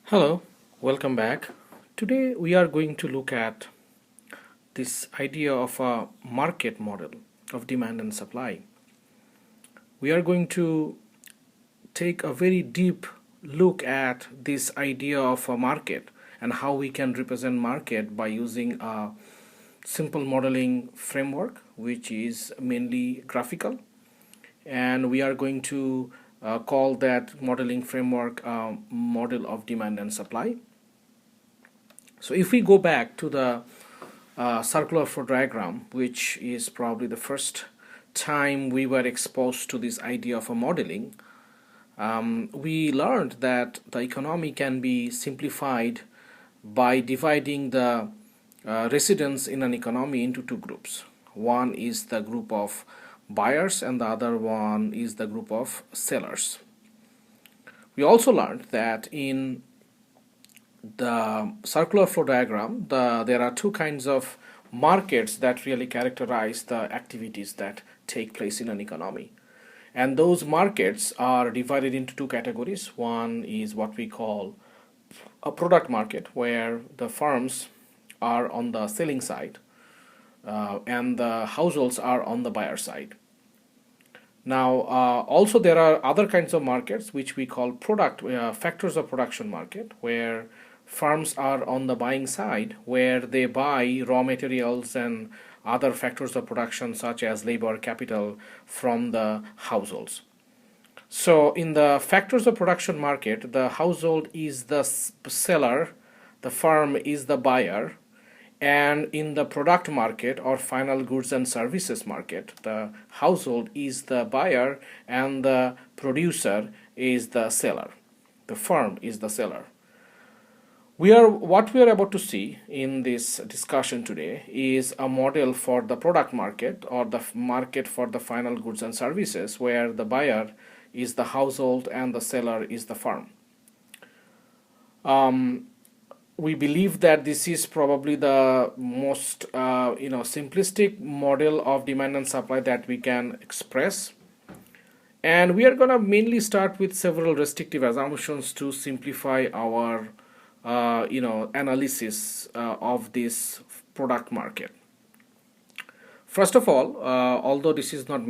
Hello, welcome back. Today we are going to look at this idea of a market model of demand and supply. We are going to take a very deep look at this idea of a market and how we can represent market by using a simple modeling framework which is mainly graphical, and we are going to call that modeling framework model of demand and supply. So if we go back to the circular flow diagram, which is probably the first time we were exposed to this idea of a modeling, we learned that the economy can be simplified by dividing the residents in an economy into two groups. One is the group of buyers and the other one is the group of sellers. We also learned that in the circular flow diagram, there are two kinds of markets that really characterize the activities that take place in an economy. And those markets are divided into two categories. One is what we call a product market, where the firms are on the selling side and the households are on the buyer side. Now, also there are other kinds of markets which we call product factors of production market, where firms are on the buying side, where they buy raw materials and other factors of production such as labor, capital from the households. So in the factors of production market, the household is the seller, the firm is the buyer, and in the product market or final goods and services market, the household is the buyer and the producer is the seller. The firm is the seller. What we are about to see in this discussion today is a model for the product market or the market for the final goods and services, where the buyer is the household and the seller is the firm. We believe that this is probably the most simplistic model of demand and supply that we can express, and we are going to mainly start with several restrictive assumptions to simplify our analysis of this product market. First of all, although this is not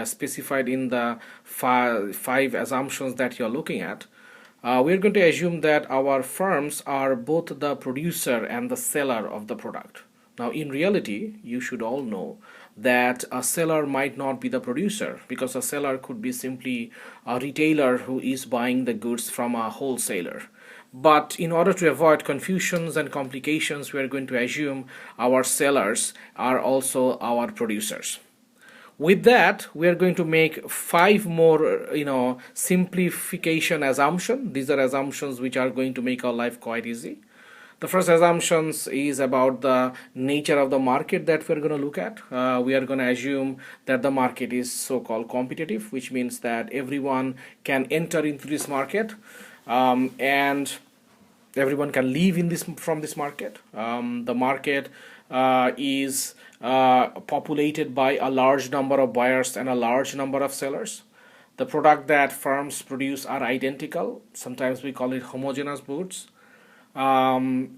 specified in the five assumptions that you're looking at, we're going to assume that our firms are both the producer and the seller of the product. Now, in reality, you should all know that a seller might not be the producer, because a seller could be simply a retailer who is buying the goods from a wholesaler. But in order to avoid confusions and complications, we are going to assume our sellers are also our producers. With that, we are going to make five more, simplification assumptions. These are assumptions which are going to make our life quite easy. The first assumption is about the nature of the market that we're going to look at. We are going to assume that the market is so-called competitive, which means that everyone can enter into this market, and everyone can live in this from this market. The market is populated by a large number of buyers and a large number of sellers. The product that firms produce are identical. Sometimes we call it homogeneous goods,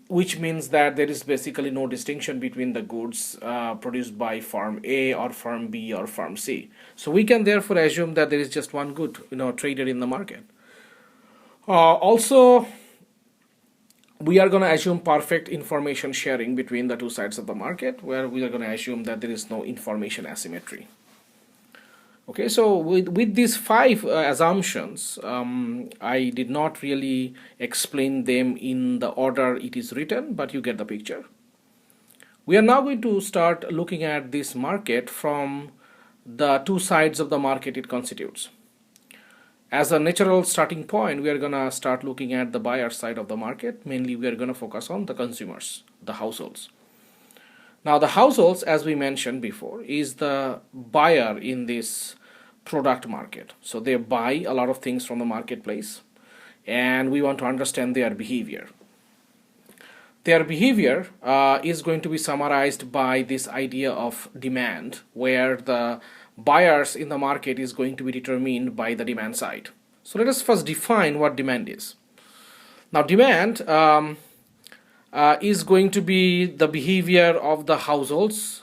which means that there is basically no distinction between the goods produced by firm A or firm B or firm C. So we can therefore assume that there is just one good, traded in the market. Also, we are going to assume perfect information sharing between the two sides of the market, where we are going to assume that there is no information asymmetry. Okay, so with these five assumptions, I did not really explain them in the order it is written, but you get the picture. We are now going to start looking at this market from the two sides of the market it constitutes. As a natural starting point, we are going to start looking at the buyer side of the market. Mainly, we are going to focus on the consumers, the households. Now, the households, as we mentioned before, is the buyer in this product market. So they buy a lot of things from the marketplace, and we want to understand their behavior. Their behavior is going to be summarized by this idea of demand, where the buyers in the market is going to be determined by the demand side. So let us first define what demand is. Now, demand is going to be the behavior of the households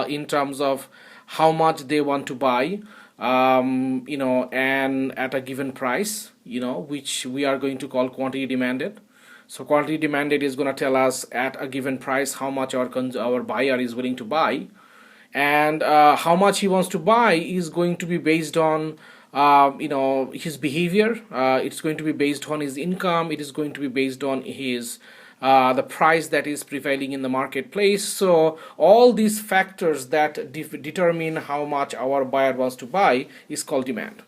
in terms of how much they want to buy, and at a given price, which we are going to call quantity demanded. So quantity demanded is going to tell us at a given price how much our buyer is willing to buy, and how much he wants to buy is going to be based on his behavior. It's going to be based on his income. It is going to be based on his the price that is prevailing in the marketplace. So all these factors that determine how much our buyer wants to buy is called demand.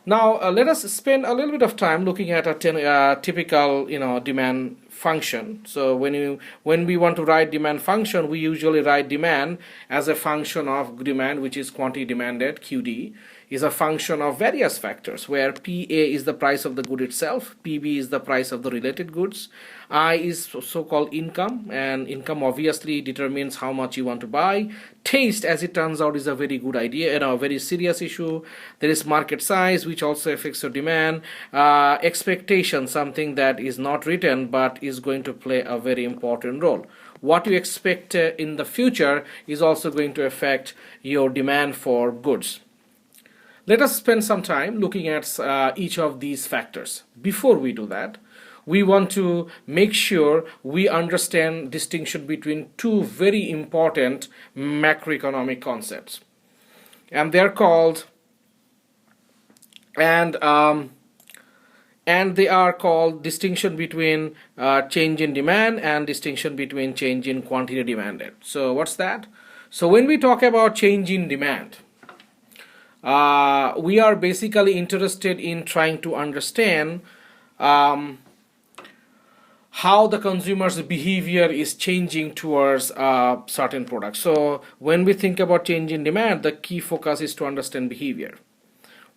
Now let us spend a little bit of time looking at a typical demand function. So when we want to write demand function, we usually write demand as a function of demand, which is quantity demanded. QD is a function of various factors, where PA is the price of the good itself, PB is the price of the related goods, I is so-called income, and income obviously determines how much you want to buy. Taste, as it turns out, is a very good idea, a very serious issue. There is market size, which also affects your demand. Expectation, something that is not written but is going to play a very important role. What you expect in the future is also going to affect your demand for goods. Let us spend some time looking at each of these factors. Before we do that, we want to make sure we understand distinction between two very important macroeconomic concepts, and they're called and they are called distinction between change in demand and distinction between change in quantity demanded. So what's that? So when we talk about change in demand, we are basically interested in trying to understand how the consumer's behavior is changing towards certain products. So when we think about change in demand, the key focus is to understand behavior.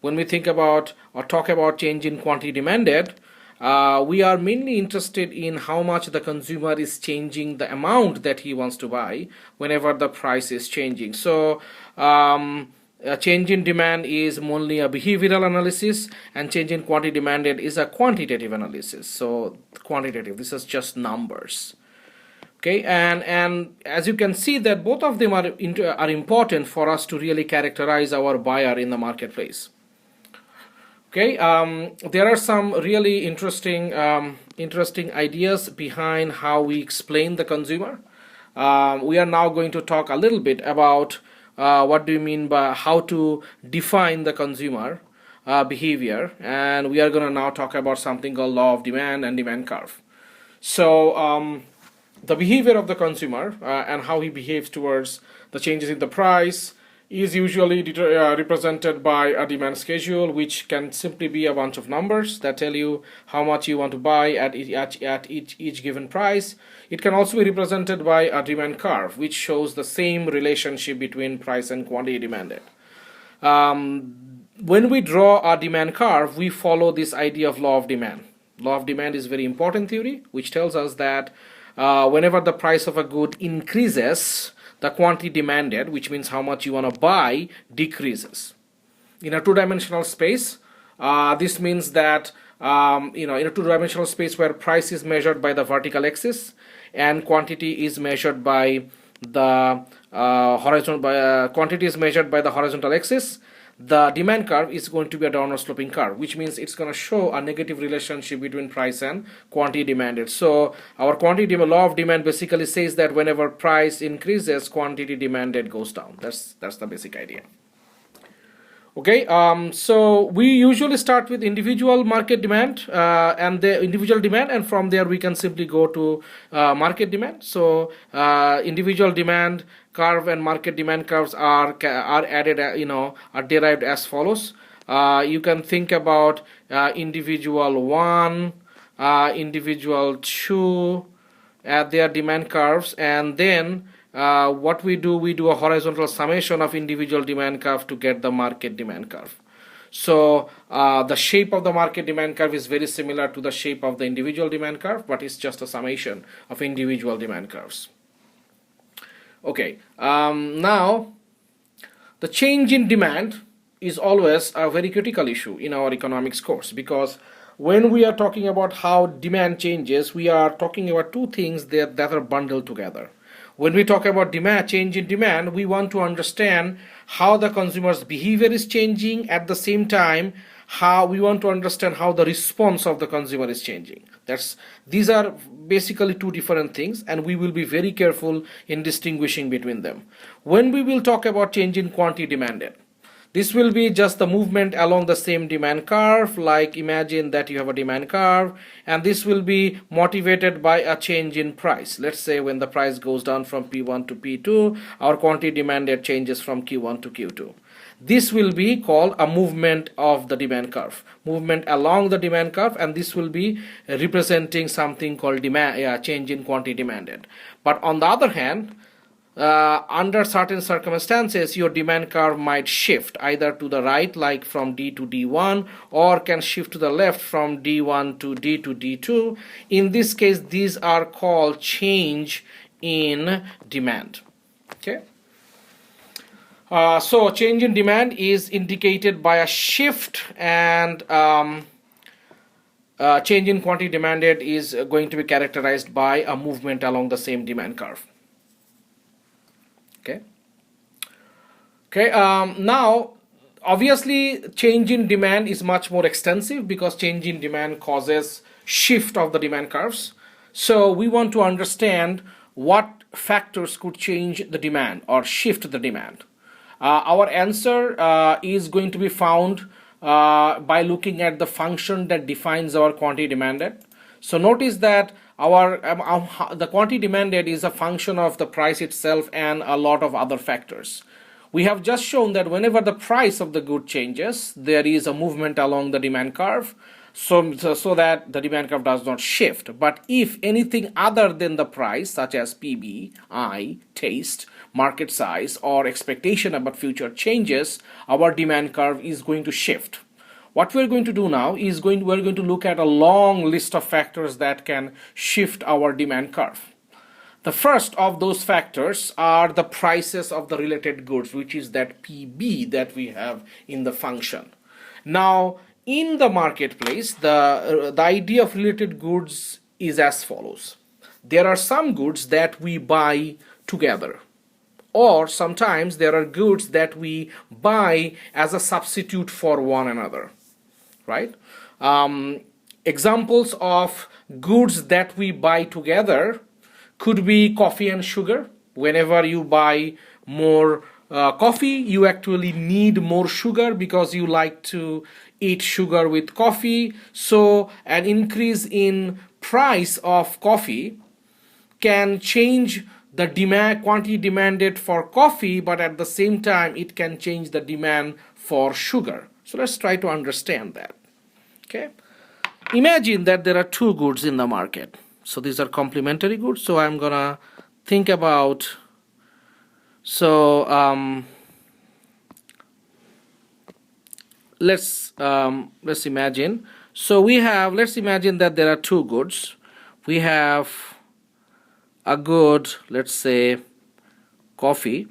When we think about or talk about change in quantity demanded, we are mainly interested in how much the consumer is changing the amount that he wants to buy whenever the price is changing. So a change in demand is only a behavioral analysis, and change in quantity demanded is a quantitative analysis. So quantitative, this is just numbers. Okay, and as you can see that both of them are important for us to really characterize our buyer in the marketplace. Okay, there are some really interesting ideas behind how we explain the consumer. We are now going to talk a little bit about what do you mean by how to define the consumer behavior, and we are going to now talk about something called law of demand and demand curve. So the behavior of the consumer and how he behaves towards the changes in the price is usually represented by a demand schedule, which can simply be a bunch of numbers that tell you how much you want to buy at each given price. It can also be represented by a demand curve, which shows the same relationship between price and quantity demanded. When we draw a demand curve, we follow this idea of law of demand. Law of demand is very important theory, which tells us that whenever the price of a good increases, the quantity demanded, which means how much you want to buy, decreases. In a two-dimensional space, this means that in a two-dimensional space where price is measured by the vertical axis and quantity is measured by the horizontal axis, the demand curve is going to be a downward sloping curve, which means it's going to show a negative relationship between price and quantity demanded. So our law of demand basically says that whenever price increases, quantity demanded goes down. That's the basic idea. Okay, so we usually start with individual market demand and the individual demand, and from there we can simply go to market demand. So individual demand curve and market demand curves are added, are derived as follows. You can think about individual 1, individual 2, at their demand curves, and then what we do a horizontal summation of individual demand curve to get the market demand curve. So the shape of the market demand curve is very similar to the shape of the individual demand curve, but it's just a summation of individual demand curves. Okay, now the change in demand is always a very critical issue in our economics course, because when we are talking about how demand changes, we are talking about two things that are bundled together. When we talk about demand, change in demand, we want to understand how the consumer's behavior is changing. At the same time, how we want to understand how the response of the consumer is changing. These are basically two different things, and we will be very careful in distinguishing between them. When we will talk about change in quantity demanded, this will be just the movement along the same demand curve. Like imagine that you have a demand curve, and this will be motivated by a change in price. Let's say when the price goes down from P1 to P2, our quantity demanded changes from Q1 to Q2. This will be called a movement of the demand curve, movement along the demand curve, and this will be representing something called change in quantity demanded. But on the other hand, under certain circumstances, your demand curve might shift either to the right, like from D to D1, or can shift to the left from D1 to D to D2. In this case, these are called change in demand. Okay. So change in demand is indicated by a shift, and change in quantity demanded is going to be characterized by a movement along the same demand curve. Okay. Now, obviously, change in demand is much more extensive because change in demand causes shift of the demand curves. So we want to understand what factors could change the demand or shift the demand. Our answer is going to be found by looking at the function that defines our quantity demanded. So notice that the quantity demanded is a function of the price itself and a lot of other factors. We have just shown that whenever the price of the good changes, there is a movement along the demand curve, so that the demand curve does not shift. But if anything other than the price, such as PB, taste, market size, or expectation about future changes, our demand curve is going to shift. What we're going to do now is we're going to look at a long list of factors that can shift our demand curve. The first of those factors are the prices of the related goods, which is that PB that we have in the function. Now, in the marketplace, the idea of related goods is as follows. There are some goods that we buy together, or sometimes there are goods that we buy as a substitute for one another, right? Examples of goods that we buy together could be coffee and sugar. Whenever you buy more coffee, you actually need more sugar because you like to eat sugar with coffee. So an increase in price of coffee can change the quantity demanded for coffee, but at the same time it can change the demand for sugar. So let's try to understand that. Okay. Imagine that there are two goods in the market. So these are complementary goods. So I'm gonna think about, let's imagine. So let's imagine that there are two goods. We have a good, let's say, coffee,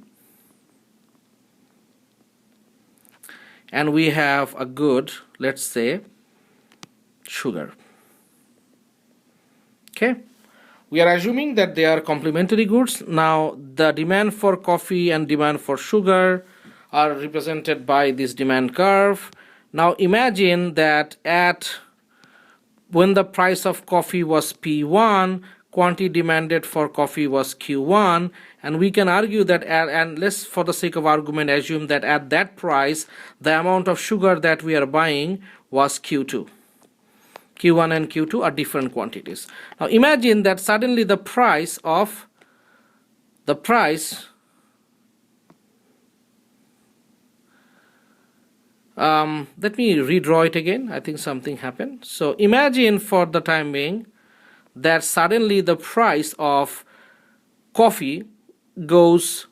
and we have a good, let's say, sugar. Okay, we are assuming that they are complementary goods. Now, the demand for coffee and demand for sugar are represented by this demand curve. Now, imagine that when the price of coffee was P1, quantity demanded for coffee was Q1, and we can argue that, and let's, for the sake of argument, assume that at that price, the amount of sugar that we are buying was Q2. Q1 and Q2 are different quantities. Now imagine that suddenly let me redraw it again. I think something happened. So imagine for the time being that suddenly the price of coffee goes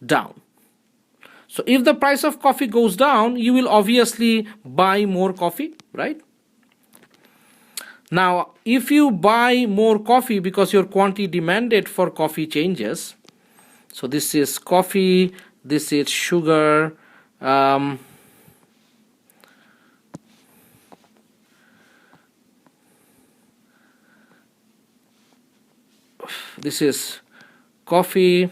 down. So if the price of coffee goes down, you will obviously buy more coffee, right? Now, if you buy more coffee because your quantity demanded for coffee changes, so this is coffee, this is sugar, This is coffee.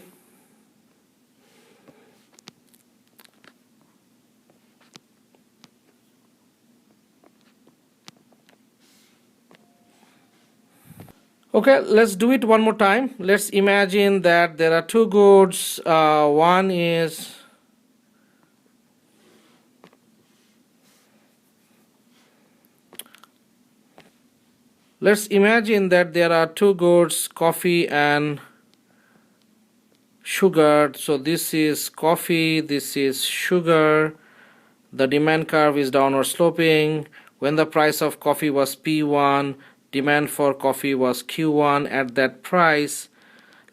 Okay, let's do it one more time. Let's imagine that there are two goods. One is let's imagine that there are two goods, coffee and sugar. So this is coffee, this is sugar. The demand curve is downward sloping. When the price of coffee was P1, demand for coffee was Q1 at that price.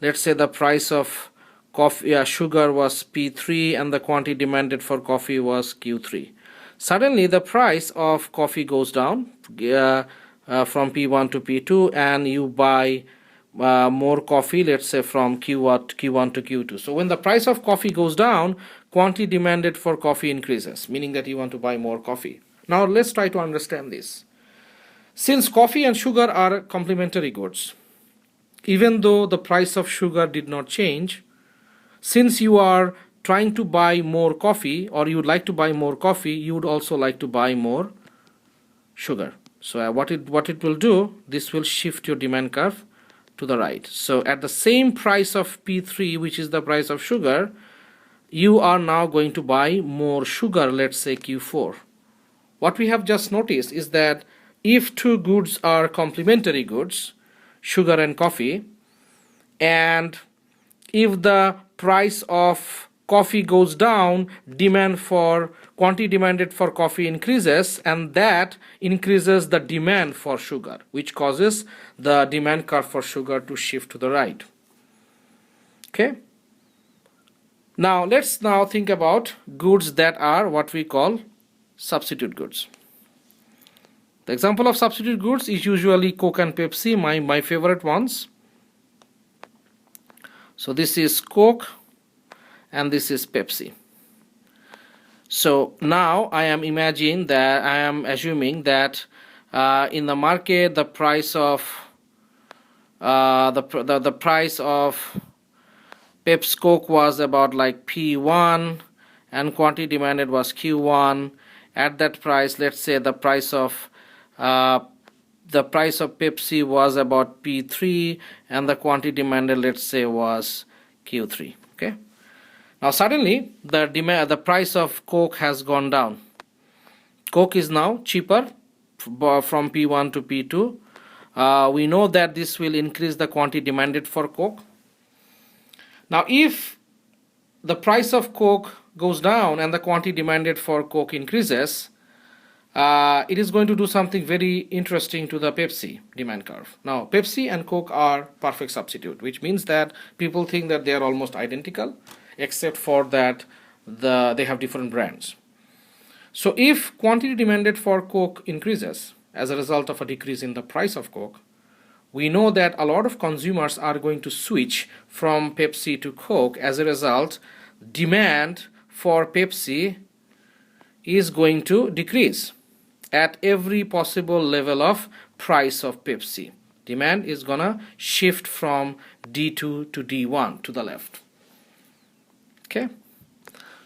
Let's say the price of coffee, sugar was P3 and the quantity demanded for coffee was Q3. Suddenly the price of coffee goes down from P1 to P2 and you buy more coffee, let's say from Q1 to Q2. So when the price of coffee goes down, quantity demanded for coffee increases, meaning that you want to buy more coffee. Now let's try to understand this. Since coffee and sugar are complementary goods, even though the price of sugar did not change, since you are trying to buy more coffee or you would like to buy more coffee, you would also like to buy more sugar. So what it will do, this will shift your demand curve to the right. So at the same price of P3, which is the price of sugar, you are now going to buy more sugar, let's say Q4. What we have just noticed is that if two goods are complementary goods, sugar and coffee, and if the price of coffee goes down, demand for quantity demanded for coffee increases, and that increases the demand for sugar, which causes the demand curve for sugar to shift to the right. Okay. Now let's now think about goods that are what we call substitute goods. The example of substitute goods is usually Coke and Pepsi, my favorite ones. So this is Coke and this is Pepsi. So now I am assuming that in the market the price of the price of Pepsi Coke was about like P1 and quantity demanded was Q1. At that price, let's say the price of Pepsi was about P3 and the quantity demanded, let's say, was Q3. Okay. Now suddenly the price of Coke has gone down. Coke is now cheaper from P1 to P2. We know that this will increase the quantity demanded for Coke. Now if the price of Coke goes down and the quantity demanded for Coke increases, it is going to do something very interesting to the Pepsi demand curve. Now Pepsi and Coke are perfect substitute, which means that people think that they are almost identical, except for that they have different brands. So if quantity demanded for Coke increases as a result of a decrease in the price of Coke, we know that a lot of consumers are going to switch from Pepsi to Coke. As a result, demand for Pepsi is going to decrease at every possible level of price of Pepsi. Demand is gonna shift from D2 to D1 to the left. Okay,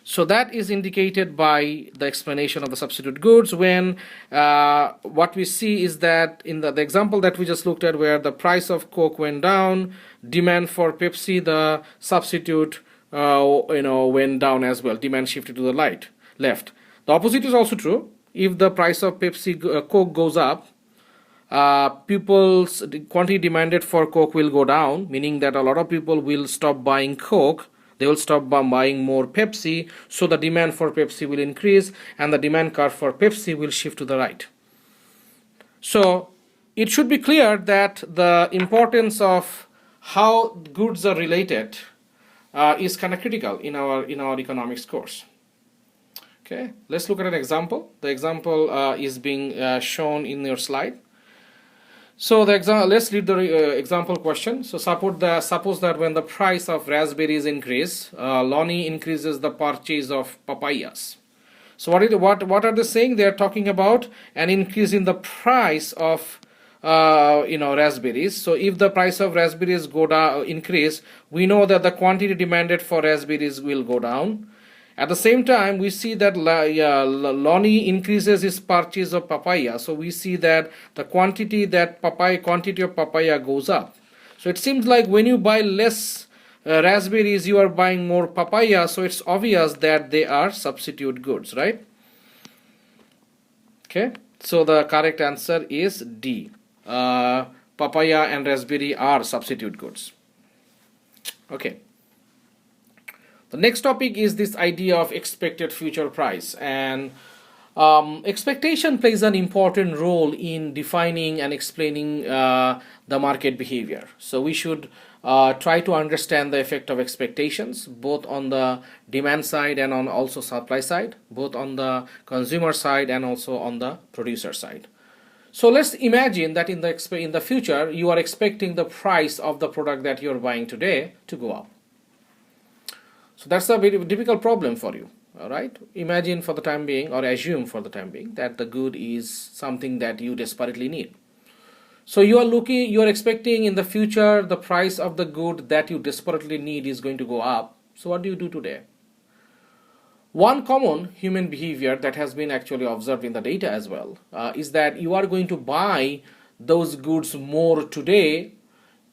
so that is indicated by the explanation of the substitute goods. When what we see is that in the example that we just looked at, where the price of Coke went down, demand for Pepsi, the substitute went down as well. Demand shifted to the left. The opposite is also true. If the price of Coke goes up, people's quantity demanded for Coke will go down, meaning that a lot of people will stop buying Coke. They will stop buying more Pepsi, so the demand for Pepsi will increase and the demand curve for Pepsi will shift to the right. So it should be clear that the importance of how goods are related is kind of critical in our economics course. Okay, let's look at an example. The example is being shown in your slide. So let's read the example question. So suppose that when the price of raspberries increase, Lonnie increases the purchase of papayas. So what are they saying? They are talking about an increase in the price of raspberries. So if the price of raspberries go down, increase, we know that the quantity demanded for raspberries will go down. At the same time, we see that Lonnie increases his purchase of papaya. So we see that the quantity of papaya goes up. So it seems like when you buy less raspberries, you are buying more papaya. So it's obvious that they are substitute goods, right? Okay. So the correct answer is D. Papaya and raspberry are substitute goods. Okay. The next topic is this idea of expected future price, and expectation plays an important role in defining and explaining the market behavior. So we should try to understand the effect of expectations both on the demand side and on also supply side, both on the consumer side and also on the producer side. So let's imagine that in the future you are expecting the price of the product that you're buying today to go up. So that's a very difficult problem for you. All right. Imagine for the time being, or assume for the time being, that the good is something that you desperately need. So you are expecting in the future the price of the good that you desperately need is going to go up. So what do you do today? One common human behavior that has been actually observed in the data as well is that you are going to buy those goods more today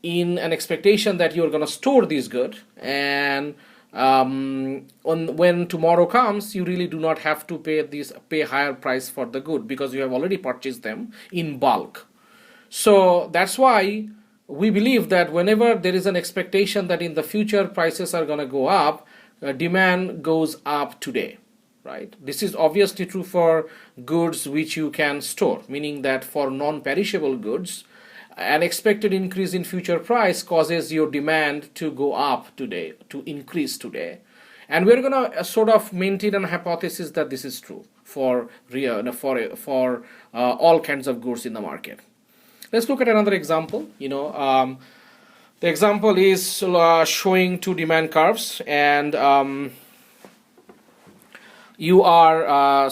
in an expectation that you are going to store these goods, and when tomorrow comes, you really do not have to pay higher price for the good because you have already purchased them in bulk. So that's why we believe that whenever there is an expectation that in the future prices are going to go up, demand goes up today, right? This is obviously true for goods which you can store, meaning that for non-perishable goods, an expected increase in future price causes your demand to go up today, to increase today. And we're going to sort of maintain a hypothesis that this is true for all kinds of goods in the market. Let's look at another example. The example is showing two demand curves, and so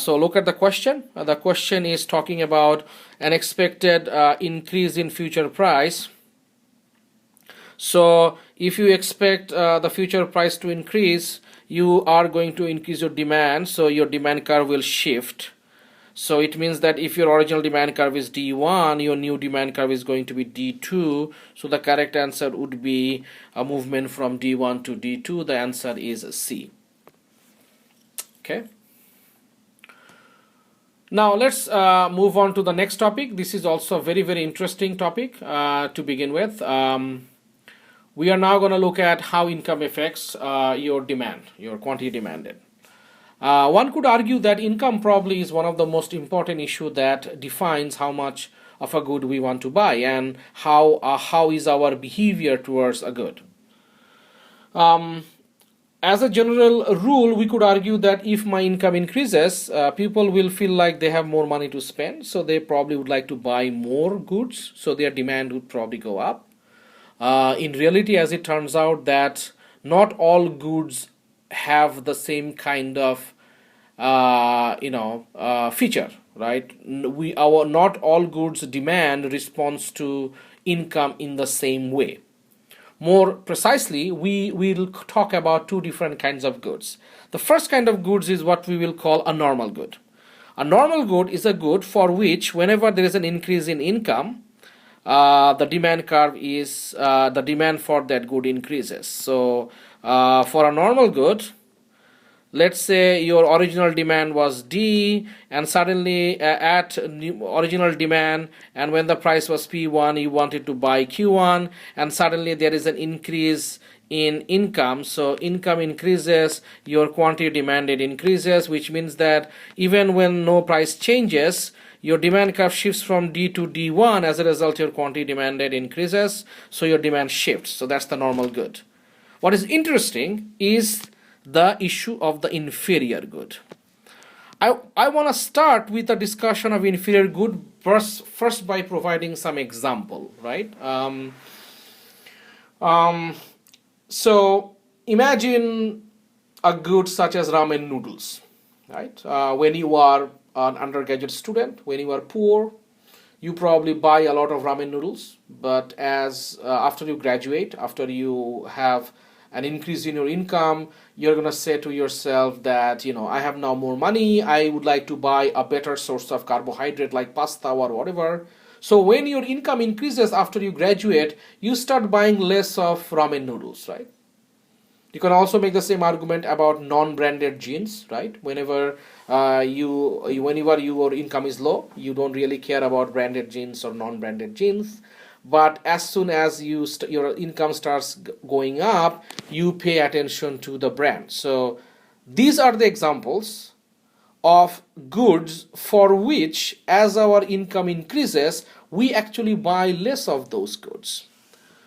look at the question. The question is talking about an expected increase in future price. So if you expect the future price to increase, you are going to increase your demand, so your demand curve will shift. So it means that if your original demand curve is D1, your new demand curve is going to be D2. So the correct answer would be a movement from D1 to D2. The answer is C. Okay. Now let's move on to the next topic. This is also a very, very interesting topic to begin with. We are now going to look at how income affects your demand, your quantity demanded. One could argue that income probably is one of the most important issues that defines how much of a good we want to buy and how is our behavior towards a good. As a general rule, we could argue that if my income increases, people will feel like they have more money to spend, so they probably would like to buy more goods, so their demand would probably go up. In reality, as it turns out, that not all goods have the same kind of feature, right? Not all goods demand responds to income in the same way. More precisely, we will talk about two different kinds of goods. The first kind of goods is what we will call a normal good. A normal good is a good for which whenever there is an increase in income, the demand curve is the demand for that good increases. So for a normal good, let's say your original demand was D, and suddenly at original demand, and when the price was P1, you wanted to buy Q1, and suddenly there is an increase in income. So income increases, your quantity demanded increases, which means that even when no price changes, your demand curve shifts from D to D1. As a result, your quantity demanded increases, so your demand shifts. So that's the normal good. What is interesting is the issue of the inferior good. I want to start with a discussion of inferior good first by providing some example, right? So imagine a good such as ramen noodles, right? When you are an undergraduate student, when you are poor, you probably buy a lot of ramen noodles, but as after you graduate, after you have an increase in your income, you're going to say to yourself that, I have now more money, I would like to buy a better source of carbohydrate like pasta or whatever. So when your income increases after you graduate, you start buying less of ramen noodles, right? You can also make the same argument about non-branded jeans, right? Whenever your income is low, you don't really care about branded jeans or non-branded jeans. But as soon as your income starts going up, you pay attention to the brand. So these are the examples of goods for which, as our income increases, we actually buy less of those goods.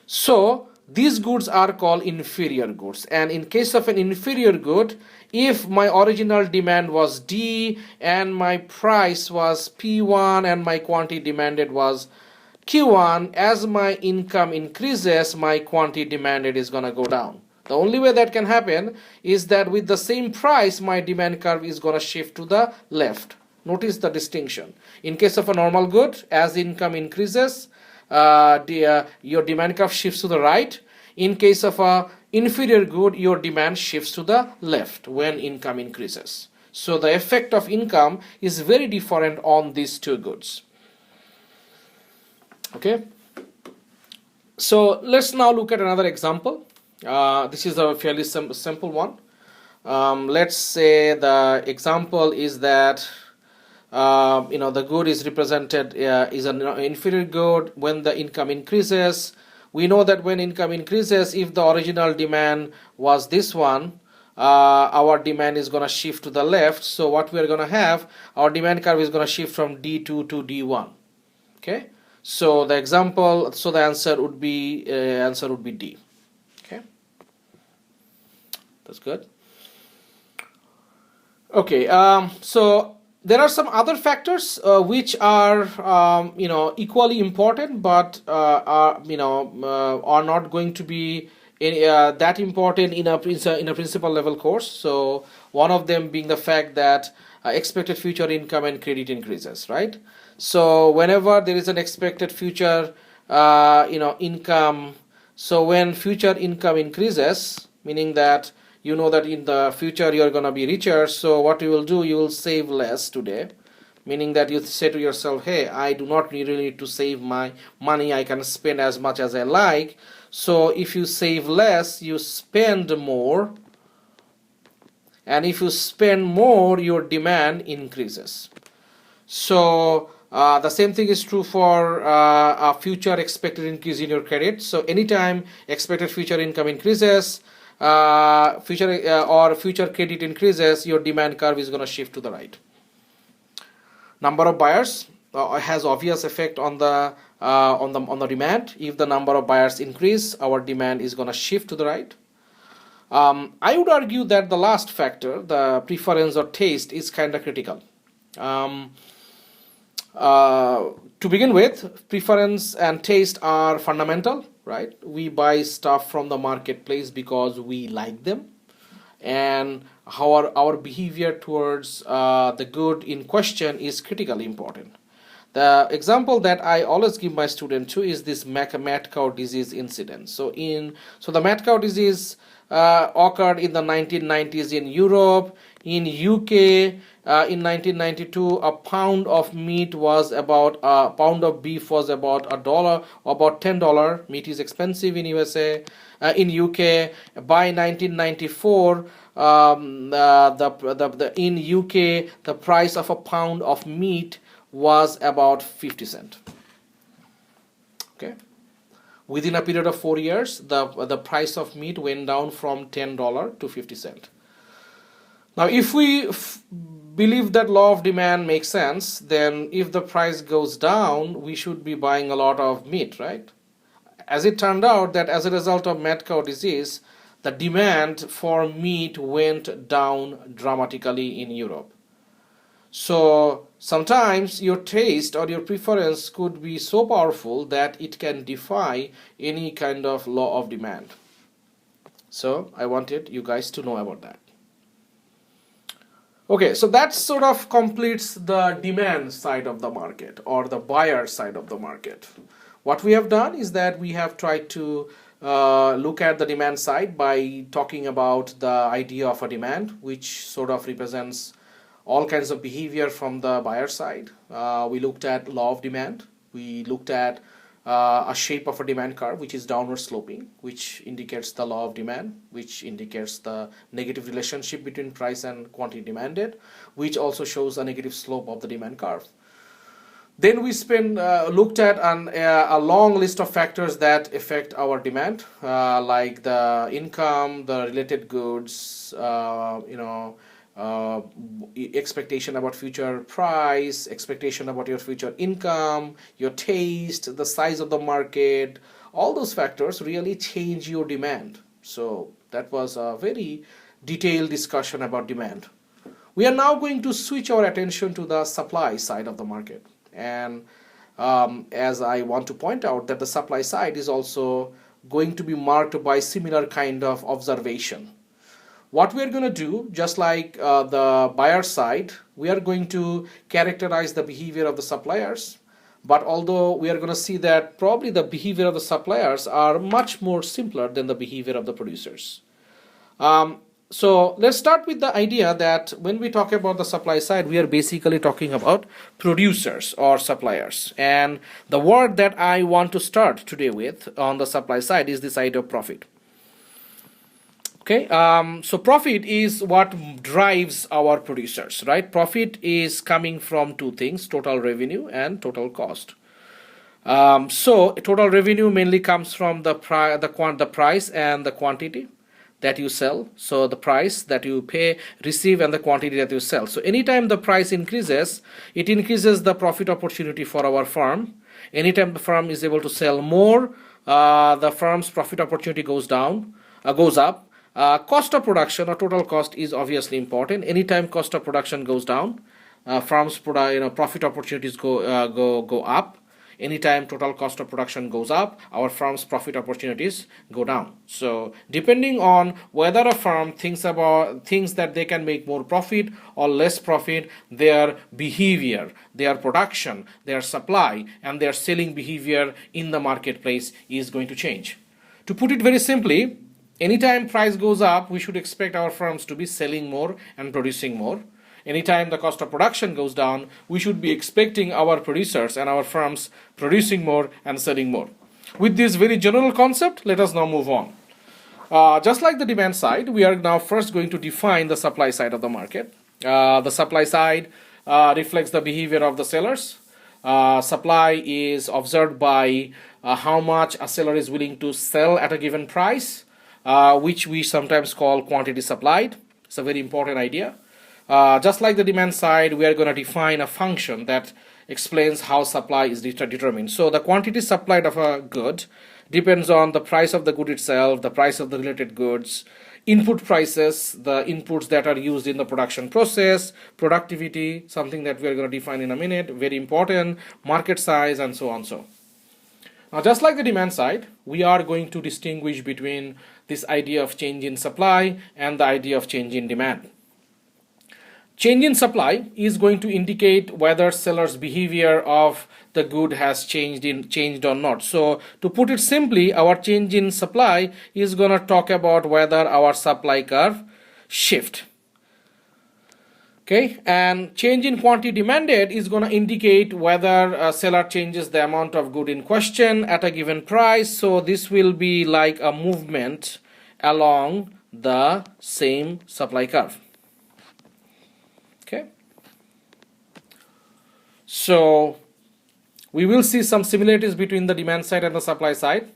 So these goods are called inferior goods. And in case of an inferior good, if my original demand was D and my price was P1 and my quantity demanded was Q1, as my income increases, my quantity demanded is going to go down. The only way that can happen is that with the same price, my demand curve is going to shift to the left. Notice the distinction. In case of a normal good, as income increases, your demand curve shifts to the right. In case of a inferior good, your demand shifts to the left when income increases. So the effect of income is very different on these two goods. Okay. So let's now look at another example. This is a fairly simple one. Let's say the example is that the good is represented is an inferior good when the income increases. We know that when income increases, if the original demand was this one, our demand is going to shift to the left. So what we are going to have, our demand curve is going to shift from D2 to D1. Okay. So the answer would be D. Okay. That's good. Okay. So there are some other factors which are equally important, but are not going to be that important in a principal level course. So one of them being the fact that expected future income and credit increases, right? So whenever there is an expected future income, so when future income increases, meaning that you know that in the future you are going to be richer, so what you will do, you will save less today, meaning that you say to yourself, hey, I do not really need to save my money, I can spend as much as I like. So if you save less, you spend more, and if you spend more, your demand increases. So the same thing is true for a future expected increase in your credit. So anytime expected future income increases, future credit increases, your demand curve is going to shift to the right. Number of buyers has obvious effect on the demand. If the number of buyers increase, our demand is going to shift to the right. I would argue that the last factor, the preference or taste, is kind of critical. To begin with, preference and taste are fundamental, right? We buy stuff from the marketplace because we like them, and how our behavior towards the good in question is critically important. The example that I always give my student to is this mad cow disease incident. So the mad cow disease occurred in the 1990s in Europe. In UK, in 1992, a pound of beef was about $1, about $10. Meat is expensive in USA. In UK, by 1994, in UK, the price of a pound of meat was about 50 cents. Okay. Within a period of 4 years, the price of meat went down from $10 to 50 cents. Now, if we believe that law of demand makes sense, then if the price goes down, we should be buying a lot of meat, right? As it turned out that as a result of mad cow disease, the demand for meat went down dramatically in Europe. So sometimes your taste or your preference could be so powerful that it can defy any kind of law of demand. So I wanted you guys to know about that. Okay, so that sort of completes the demand side of the market or the buyer side of the market. What we have done is that we have tried to look at the demand side by talking about the idea of a demand, which sort of represents all kinds of behavior from the buyer side. We looked at law of demand. We looked at a shape of a demand curve, which is downward sloping, which indicates the law of demand, which indicates the negative relationship between price and quantity demanded, which also shows a negative slope of the demand curve. Then we looked at a long list of factors that affect our demand, like the income, the related goods, expectation about future price, expectation about your future income, your taste, the size of the market. All those factors really change your demand. So that was a very detailed discussion about demand. We are now going to switch our attention to the supply side of the market. And as I want to point out that the supply side is also going to be marked by similar kind of observation. What we are going to do, just like the buyer side, we are going to characterize the behavior of the suppliers. But although we are going to see that probably the behavior of the suppliers are much more simpler than the behavior of the producers. So let's start with the idea that when we talk about the supply side, we are basically talking about producers or suppliers. And the word that I want to start today with on the supply side is this idea of profit. Okay, so profit is what drives our producers, right? Profit is coming from two things: total revenue and total cost. So total revenue mainly comes from the price and the quantity that you sell. So the price that you pay, receive, and the quantity that you sell. So anytime the price increases, it increases the profit opportunity for our firm. Anytime the firm is able to sell more, the firm's profit opportunity goes up. Cost of production or total cost is obviously important. Anytime cost of production goes down, firms' profit opportunities go up. Anytime total cost of production goes up, our firm's profit opportunities go down. So depending on whether a firm thinks that they can make more profit or less profit, their behavior, their production, their supply, and their selling behavior in the marketplace is going to change. To put it very simply, anytime price goes up, we should expect our firms to be selling more and producing more. Anytime the cost of production goes down, we should be expecting our producers and our firms producing more and selling more. With this very general concept, let us now move on. Just like the demand side, we are now first going to define the supply side of the market. The supply side reflects the behavior of the sellers. Supply is observed by how much a seller is willing to sell at a given price, which we sometimes call quantity supplied. It's a very important idea. Just like the demand side, we are going to define a function that explains how supply is determined. So the quantity supplied of a good depends on the price of the good itself, the price of the related goods, input prices, the inputs that are used in the production process, productivity, something that we are going to define in a minute, very important, market size, and so on. Now, just like the demand side, we are going to distinguish between this idea of change in supply and the idea of change in demand. Change in supply is going to indicate whether seller's behavior of the good has changed or not. So to put it simply, our change in supply is going to talk about whether our supply curve shift. Okay, and change in quantity demanded is going to indicate whether a seller changes the amount of good in question at a given price. So this will be like a movement along the same supply curve. Okay, so we will see some similarities between the demand side and the supply side.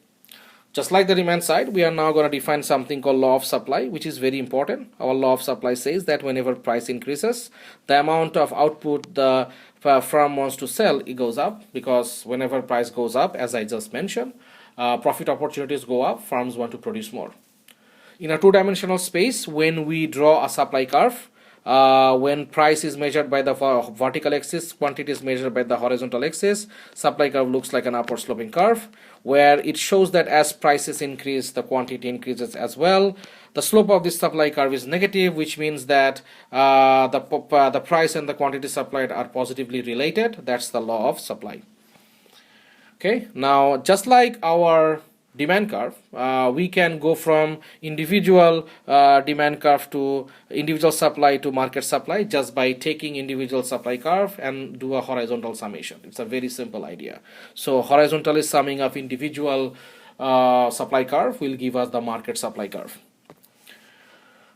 Just like the demand side, we are now going to define something called law of supply, which is very important. Our law of supply says that whenever price increases, the amount of output the firm wants to sell, it goes up, because whenever price goes up, as I just mentioned, profit opportunities go up, firms want to produce more. In a two-dimensional space, when we draw a supply curve, when price is measured by the vertical axis, quantity is measured by the horizontal axis. Supply curve looks like an upward sloping curve, where it shows that as prices increase, the quantity increases as well. The slope of this supply curve is negative, which means that the price and the quantity supplied are positively related. That's the law of supply. Okay, now just like our demand curve, we can go from individual demand curve to individual supply to market supply just by taking individual supply curve and do a horizontal summation. It's a very simple idea. So horizontally summing up individual supply curve will give us the market supply curve.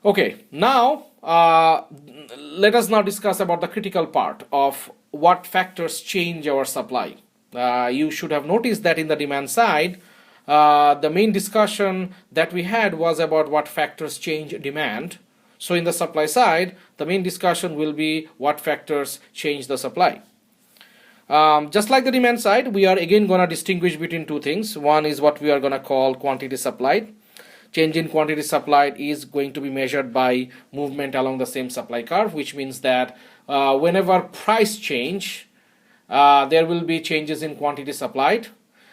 Okay, now let us now discuss about the critical part of what factors change our supply. You should have noticed that in the demand side, the main discussion that we had was about what factors change demand. So in the supply side, the main discussion will be what factors change the supply. Just like the demand side, we are again going to distinguish between two things. One is what we are going to call quantity supplied. Change in quantity supplied is going to be measured by movement along the same supply curve, which means that whenever price change, there will be changes in quantity supplied,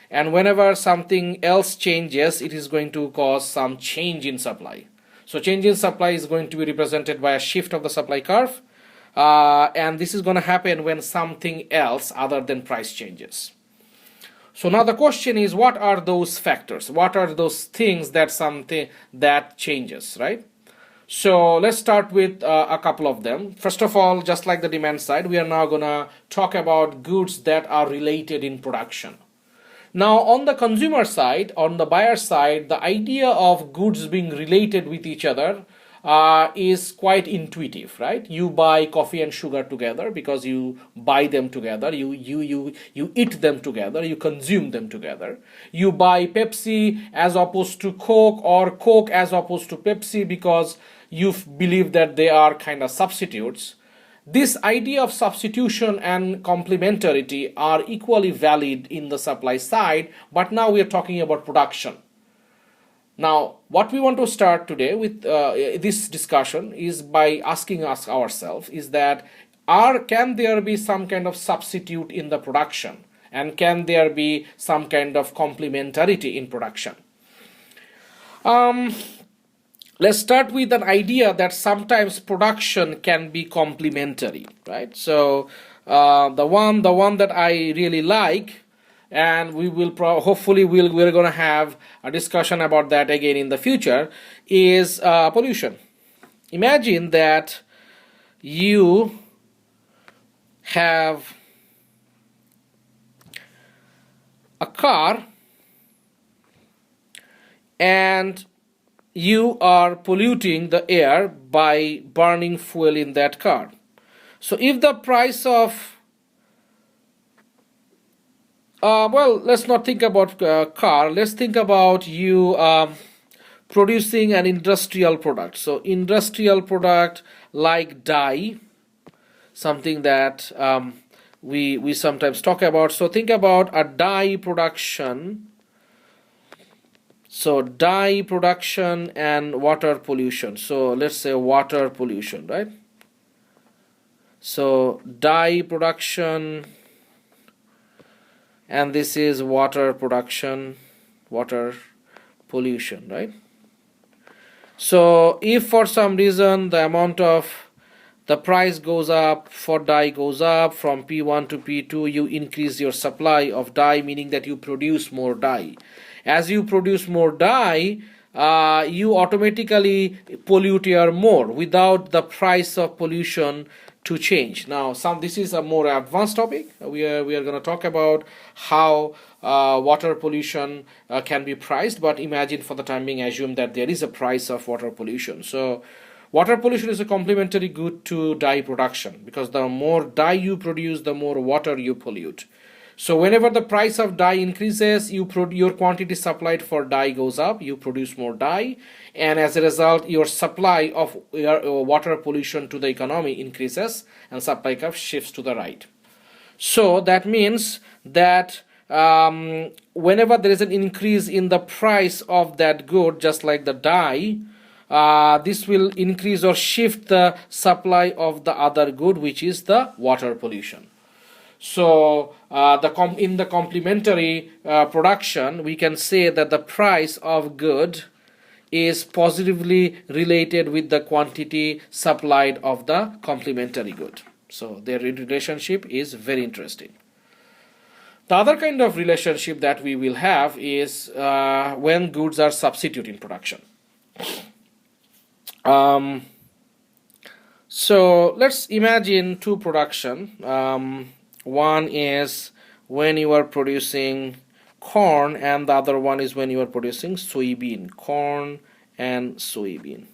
and whenever something else changes, it is going to cause some change in supply. So change in supply is going to be represented by a shift of the supply curve, and this is going to happen when something else other than price changes. So now the question is, what are those factors? What are those things that something that changes, right? So let's start with a couple of them. First of all, just like the demand side, we are now going to talk about goods that are related in production. Now on the consumer side, on the buyer side, the idea of goods being related with each other is quite intuitive, right? You buy coffee and sugar together because you buy them together, you eat them together, you consume them together. You buy Pepsi as opposed to Coke, or Coke as opposed to Pepsi because you believe that they are kind of substitutes. This idea of substitution and complementarity are equally valid in the supply side, but now we are talking about production. Now, what we want to start today with this discussion is by asking us ourselves is that can there be some kind of substitute in the production, and can there be some kind of complementarity in production? Let's start with an idea that sometimes production can be complementary, right? So the one that I really like, and we will hopefully we're going to have a discussion about that again in the future, is pollution. Imagine that you have a car and you are polluting the air by burning fuel in that car. So if the price of let's not think about car, let's think about you producing an industrial product. So industrial product like dye, something that we sometimes talk about. So think about a dye production. So dye production and water pollution. So let's say water pollution, right? So dye production, and this is water production, water pollution, right? So if for some reason the amount of the price goes up for dye goes up from P1 to P2, you increase your supply of dye, meaning that you produce more dye. As you produce more dye, you automatically pollute air more without the price of pollution to change. Now, this is a more advanced topic. We are going to talk about how water pollution can be priced, but imagine for the time being, assume that there is a price of water pollution. So water pollution is a complementary good to dye production, because the more dye you produce, the more water you pollute. So whenever the price of dye increases, your quantity supplied for dye goes up, you produce more dye, and as a result, your supply of water pollution to the economy increases, and supply curve shifts to the right. So that means that whenever there is an increase in the price of that good, just like the dye, this will increase or shift the supply of the other good, which is the water pollution. So in the complementary production, we can say that the price of good is positively related with the quantity supplied of the complementary good. So their relationship is very interesting. The other kind of relationship that we will have is when goods are substitute in production. So let's imagine two production. One is when you are producing corn, and the other one is when you are producing soybean. Corn and soybean.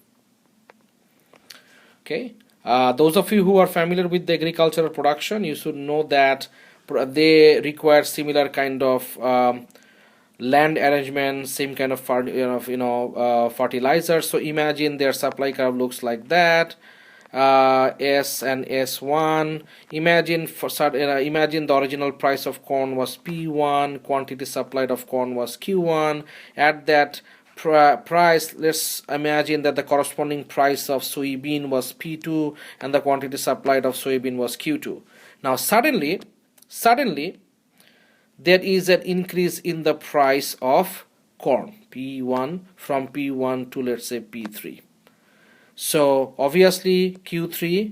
Okay. Those of you who are familiar with the agricultural production, you should know that they require similar kind of land arrangement, same kind of fertilizer. So imagine their supply curve looks like that. S and S1. Imagine the original price of corn was P1, quantity supplied of corn was Q1. At that price, let's imagine that the corresponding price of soybean was P2 and the quantity supplied of soybean was Q2. Now suddenly there is an increase in the price of corn, P1, from P1 to let's say P3. So obviously Q3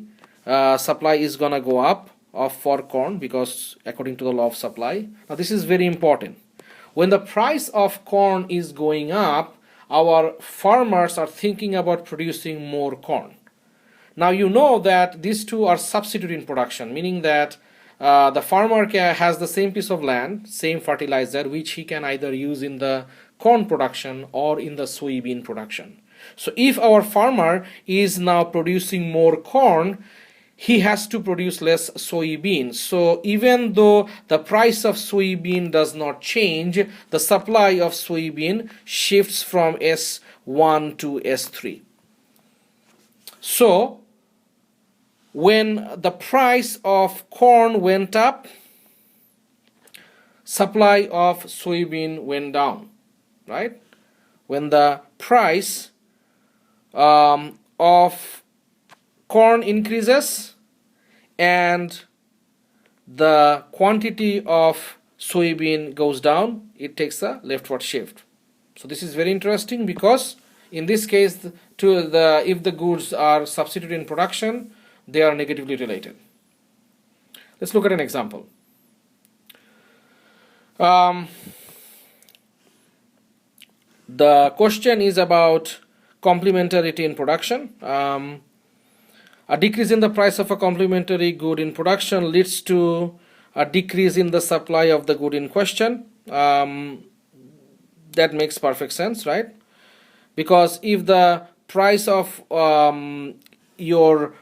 supply is gonna go up for corn, because according to the law of supply. Now this is very important. When the price of corn is going up, our farmers are thinking about producing more corn. Now you know that these two are substitute in production, meaning that the farmer has the same piece of land, same fertilizer, which he can either use in the corn production or in the soybean production. So if our farmer is now producing more corn, he has to produce less soybean. So even though the price of soybean does not change, the supply of soybean shifts from S1 to S3. So when the price of corn went up, supply of soybean went down, right? When the price of corn increases and the quantity of soybean goes down, it takes a leftward shift. So this is very interesting, because in this case if the goods are substituted in production, they are negatively related. Let's look at an example. The question is about complementarity in production. A decrease in the price of a complementary good in production leads to a decrease in the supply of the good in question. That makes perfect sense, right? Because if the price of your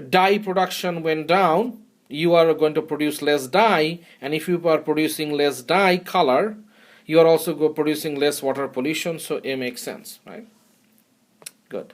dye production went down, you are going to produce less dye, and if you are producing less dye color, you are also producing less water pollution, so it makes sense, right? Good.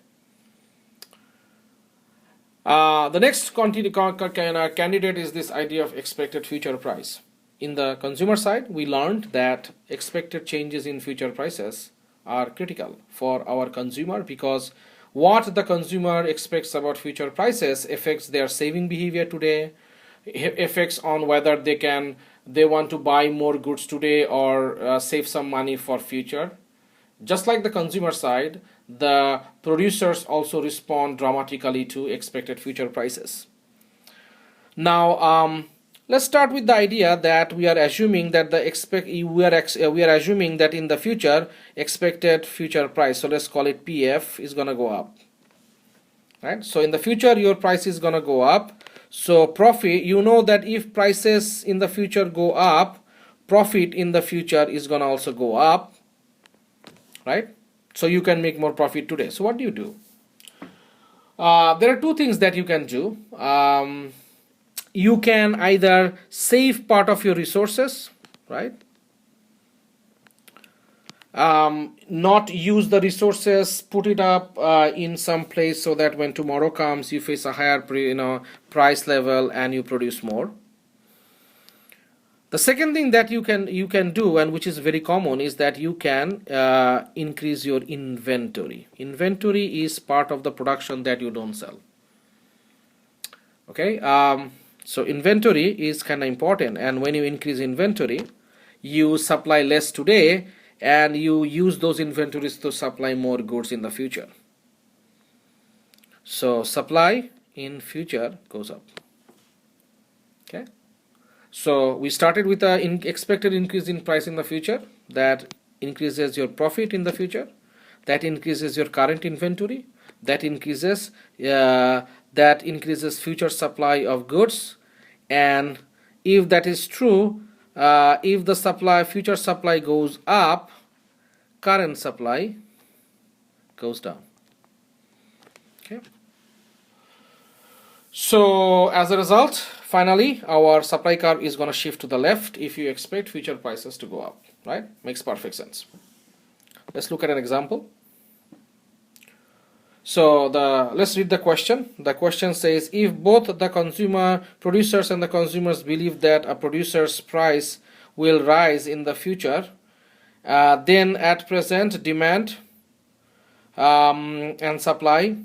The next candidate is this idea of expected future price. In the consumer side, we learned that expected changes in future prices are critical for our consumer, because what the consumer expects about future prices affects their saving behavior today, affects on whether they want to buy more goods today or save some money for future. Just like the consumer side, the producers also respond dramatically to expected future prices. Now let's start with the idea that we are assuming that we are assuming that in the future expected future price, so let's call it PF, is gonna go up, right? So in the future your price is gonna go up. So profit, you know that if prices in the future go up, profit in the future is gonna also go up, right? So you can make more profit today. So what do? There are two things that you can do. You can either save part of your resources, right? Not use the resources, put it up in some place so that when tomorrow comes, you face a higher price level and you produce more. The second thing that you can do, and which is very common, is that you can increase your inventory. Inventory is part of the production that you don't sell. Okay, so inventory is kind of important, and when you increase inventory, you supply less today and you use those inventories to supply more goods in the future. So supply in future goes up. Okay, so we started with an expected increase in price in the future that increases your profit in the future, that increases your current inventory, that increases future supply of goods. And if that is true, if the future supply goes up, current supply goes down. Okay, so as a result, finally our supply curve is going to shift to the left if you expect future prices to go up, right? Makes perfect sense. Let's look at an example. So let's read the question. The question says, if both the producers and the consumers believe that a producer's price will rise in the future, then at present demand and supply.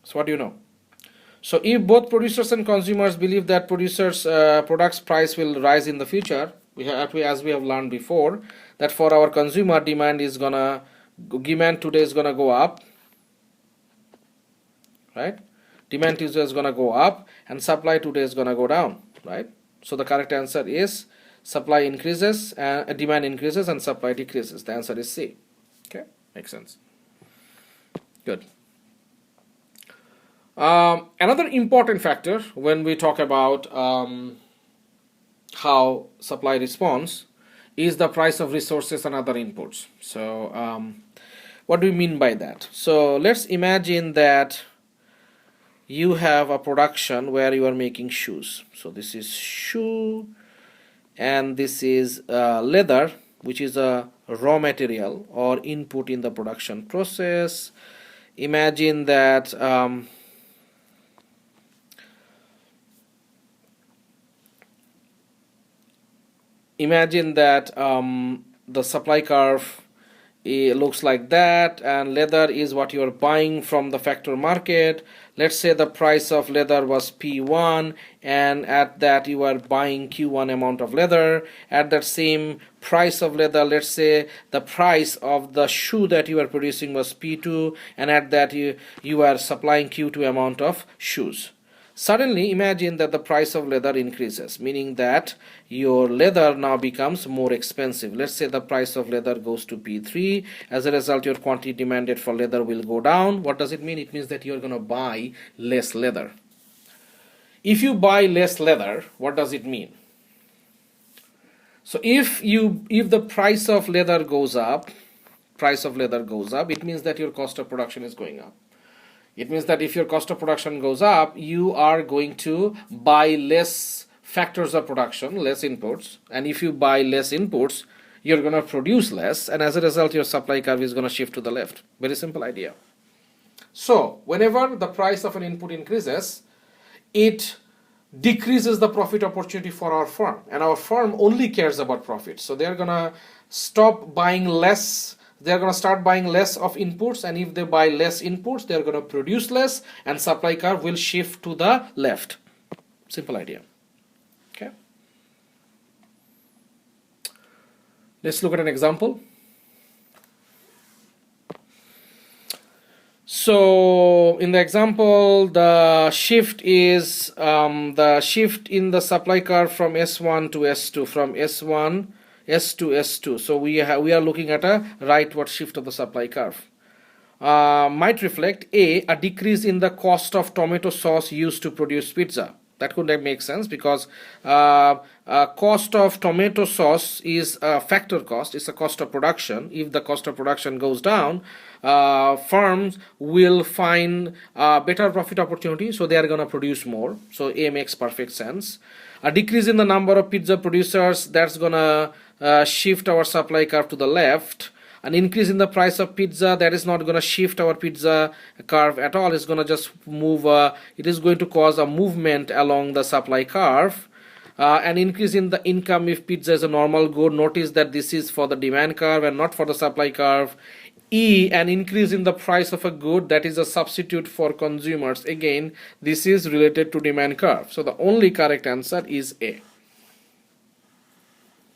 So what do you know? So if both producers and consumers believe that products price will rise in the future, as we have learned before, that for our consumer, demand today is gonna go up. Right? Demand today is going to go up and supply today is going to go down, right? So the correct answer is supply increases, demand increases and supply decreases. The answer is C. Okay, makes sense. Good. Another important factor when we talk about how supply responds is the price of resources and other inputs. So what do we mean by that? So let's imagine that you have a production where you are making shoes. So this is shoe and this is leather, which is a raw material or input in the production process. Imagine that the supply curve looks like that, and leather is what you are buying from the factor market. Let's say the price of leather was P1, and at that you are buying Q1 amount of leather. At that same price of leather, let's say the price of the shoe that you are producing was P2, and at that you are supplying Q2 amount of shoes. Suddenly imagine that the price of leather increases, meaning that your leather now becomes more expensive. Let's say the price of leather goes to P3. As a result, your quantity demanded for leather will go down. What does it mean? It means that you're going to buy less leather. If you buy less leather, what does it mean? So if the price of leather goes up, it means that your cost of production is going up. It means that if your cost of production goes up, you are going to buy less factors of production, less inputs. And if you buy less inputs, you're going to produce less. And as a result, your supply curve is going to shift to the left. Very simple idea. So whenever the price of an input increases, it decreases the profit opportunity for our firm. And our firm only cares about profit. So they're going to stop buying less. They're going to start buying less of inputs, and if they buy less inputs, they're going to produce less, and supply curve will shift to the left. Simple idea. Okay. Let's look at an example. So in the example, the shift is the shift in the supply curve from S1 to S2, from S1 S to S2. So we are looking at a rightward shift of the supply curve. Might reflect a decrease in the cost of tomato sauce used to produce pizza. That could make sense because cost of tomato sauce is a factor cost. It's a cost of production. If the cost of production goes down, firms will find better profit opportunity, so they are going to produce more. So A makes perfect sense. A decrease in the number of pizza producers, that's going to shift our supply curve to the left. An increase in the price of pizza, that is not going to shift our pizza curve at all. It's going to just move, it is going to cause a movement along the supply curve. an increase in the income if pizza is a normal good. Notice that this is for the demand curve and not for the supply curve. E, an increase in the price of a good, that is a substitute for consumers. Again, this is related to demand curve. So the only correct answer is A.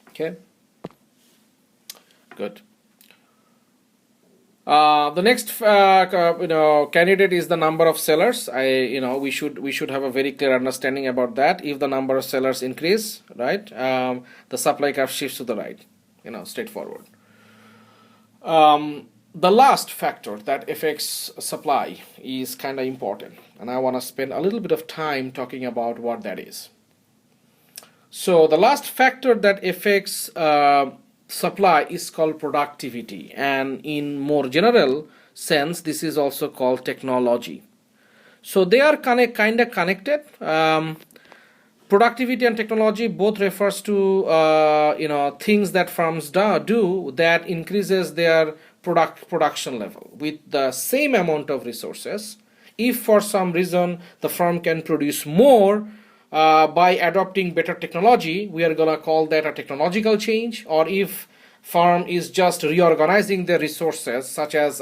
Okay. Good. The next candidate is the number of sellers. We should have a very clear understanding about that. If the number of sellers increase, right, the supply curve shifts to the right. Straightforward. The last factor that affects supply is kind of important, and I want to spend a little bit of time talking about what that is. So the last factor that affects supply is called productivity, and in more general sense, this is also called technology. So they are kind of connected. Productivity and technology both refers to things that firms do that increases their production level with the same amount of resources. If for some reason the firm can produce more by adopting better technology, we are going to call that a technological change. Or if firm is just reorganizing their resources, such as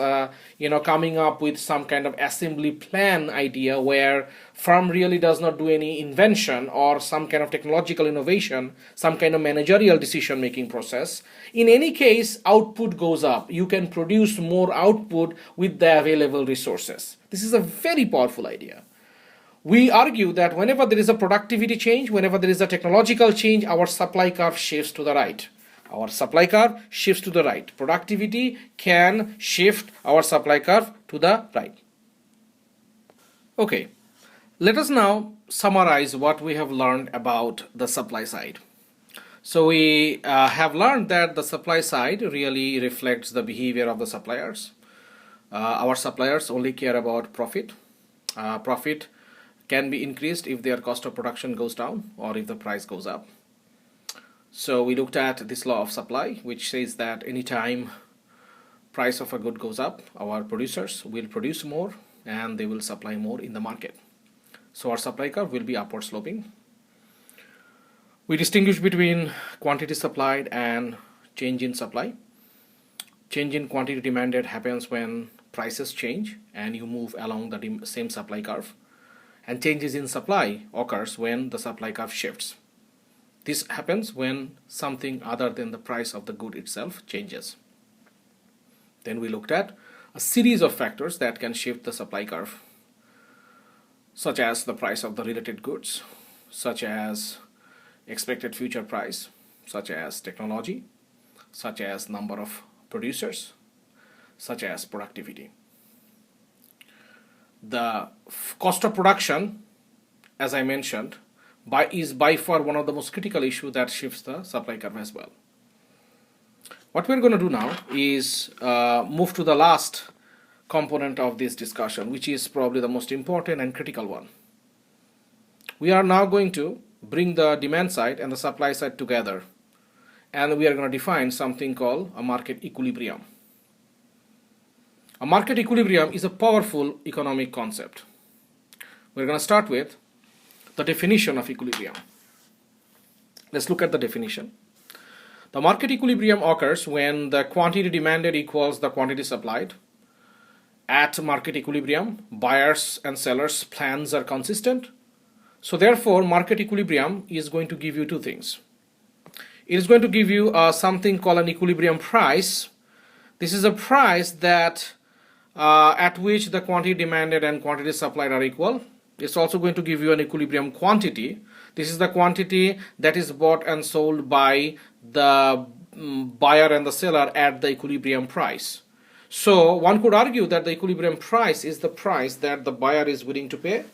coming up with some kind of assembly plan idea where firm really does not do any invention or some kind of technological innovation, some kind of managerial decision making process. In any case, output goes up. You can produce more output with the available resources. This is a very powerful idea. We argue that whenever there is a productivity change, whenever there is a technological change, our supply curve shifts to the right. Our supply curve shifts to the right. Productivity can shift our supply curve to the right. Okay, let us now summarize what we have learned about the supply side. So we have learned that the supply side really reflects the behavior of the suppliers. Our suppliers only care about profit. Profit can be increased if their cost of production goes down or if the price goes up. So we looked at this law of supply, which says that anytime price of a good goes up, our producers will produce more and they will supply more in the market. So our supply curve will be upward sloping. We distinguish between quantity supplied and change in supply. Change in quantity demanded happens when prices change and you move along the same supply curve. And changes in supply occurs when the supply curve shifts. This happens when something other than the price of the good itself changes. Then we looked at a series of factors that can shift the supply curve, such as the price of the related goods, such as expected future price, such as technology, such as number of producers, such as productivity. The cost of production, as I mentioned, is by far one of the most critical issues that shifts the supply curve as well. What we're going to do now is move to the last component of this discussion, which is probably the most important and critical one. We are now going to bring the demand side and the supply side together, and we are going to define something called a market equilibrium. A market equilibrium is a powerful economic concept. We're going to start with the definition of equilibrium. Let's look at the definition. The market equilibrium occurs when the quantity demanded equals the quantity supplied. At market equilibrium, buyers and sellers' plans are consistent. So therefore, market equilibrium is going to give you two things. It is going to give you something called an equilibrium price. This is a price that at which the quantity demanded and quantity supplied are equal. It's also going to give you an equilibrium quantity. This is the quantity that is bought and sold by the buyer and the seller at the equilibrium price. So one could argue that the equilibrium price is the price that the buyer is willing to pay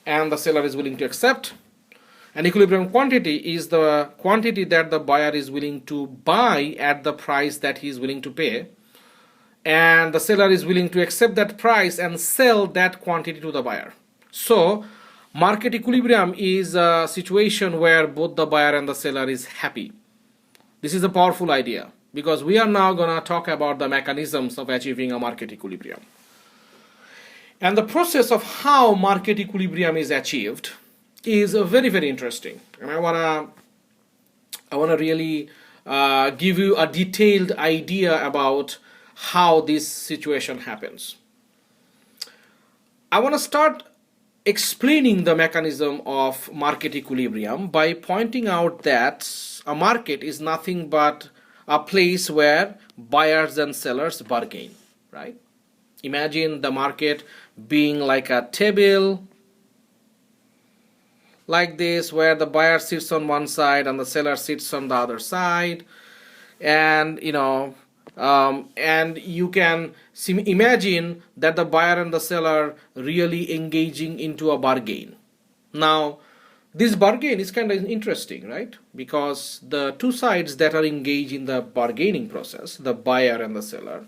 and the seller is willing to accept. An equilibrium quantity is the quantity that the buyer is willing to buy at the price that he is willing to pay, and the seller is willing to accept that price and sell that quantity to the buyer. So market equilibrium is a situation where both the buyer and the seller is happy. This is a powerful idea because we are now going to talk about the mechanisms of achieving a market equilibrium. And the process of how market equilibrium is achieved is very, very interesting, and I wanna really give you a detailed idea about how this situation happens. I want to start explaining the mechanism of market equilibrium by pointing out that a market is nothing but a place where buyers and sellers bargain, right? Imagine the market being like a table like this, where the buyer sits on one side and the seller sits on the other side, and and you can imagine that the buyer and the seller really engaging into a bargain. Now, this bargain is kind of interesting, right? Because the two sides that are engaged in the bargaining process, the buyer and the seller,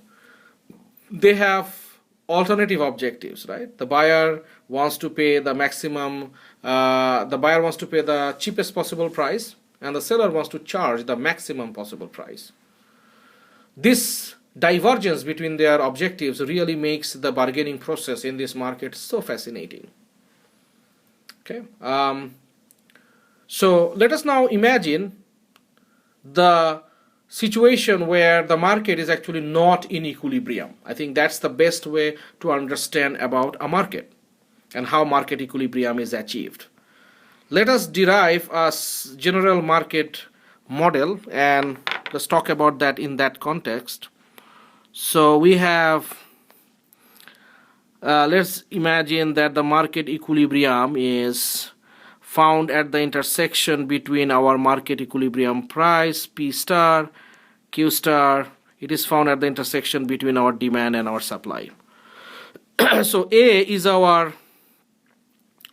they have alternative objectives, right? The buyer wants to pay the maximum, the buyer wants to pay the cheapest possible price, and the seller wants to charge the maximum possible price. This divergence between their objectives really makes the bargaining process in this market so fascinating. Okay, so let us now imagine the situation where the market is actually not in equilibrium. I think that's the best way to understand about a market and how market equilibrium is achieved. Let us derive a general market model, and let's talk about that in that context. So we have, let's imagine that the market equilibrium is found at the intersection between our market equilibrium price, P star, Q star. It is found at the intersection between our demand and our supply. So A is our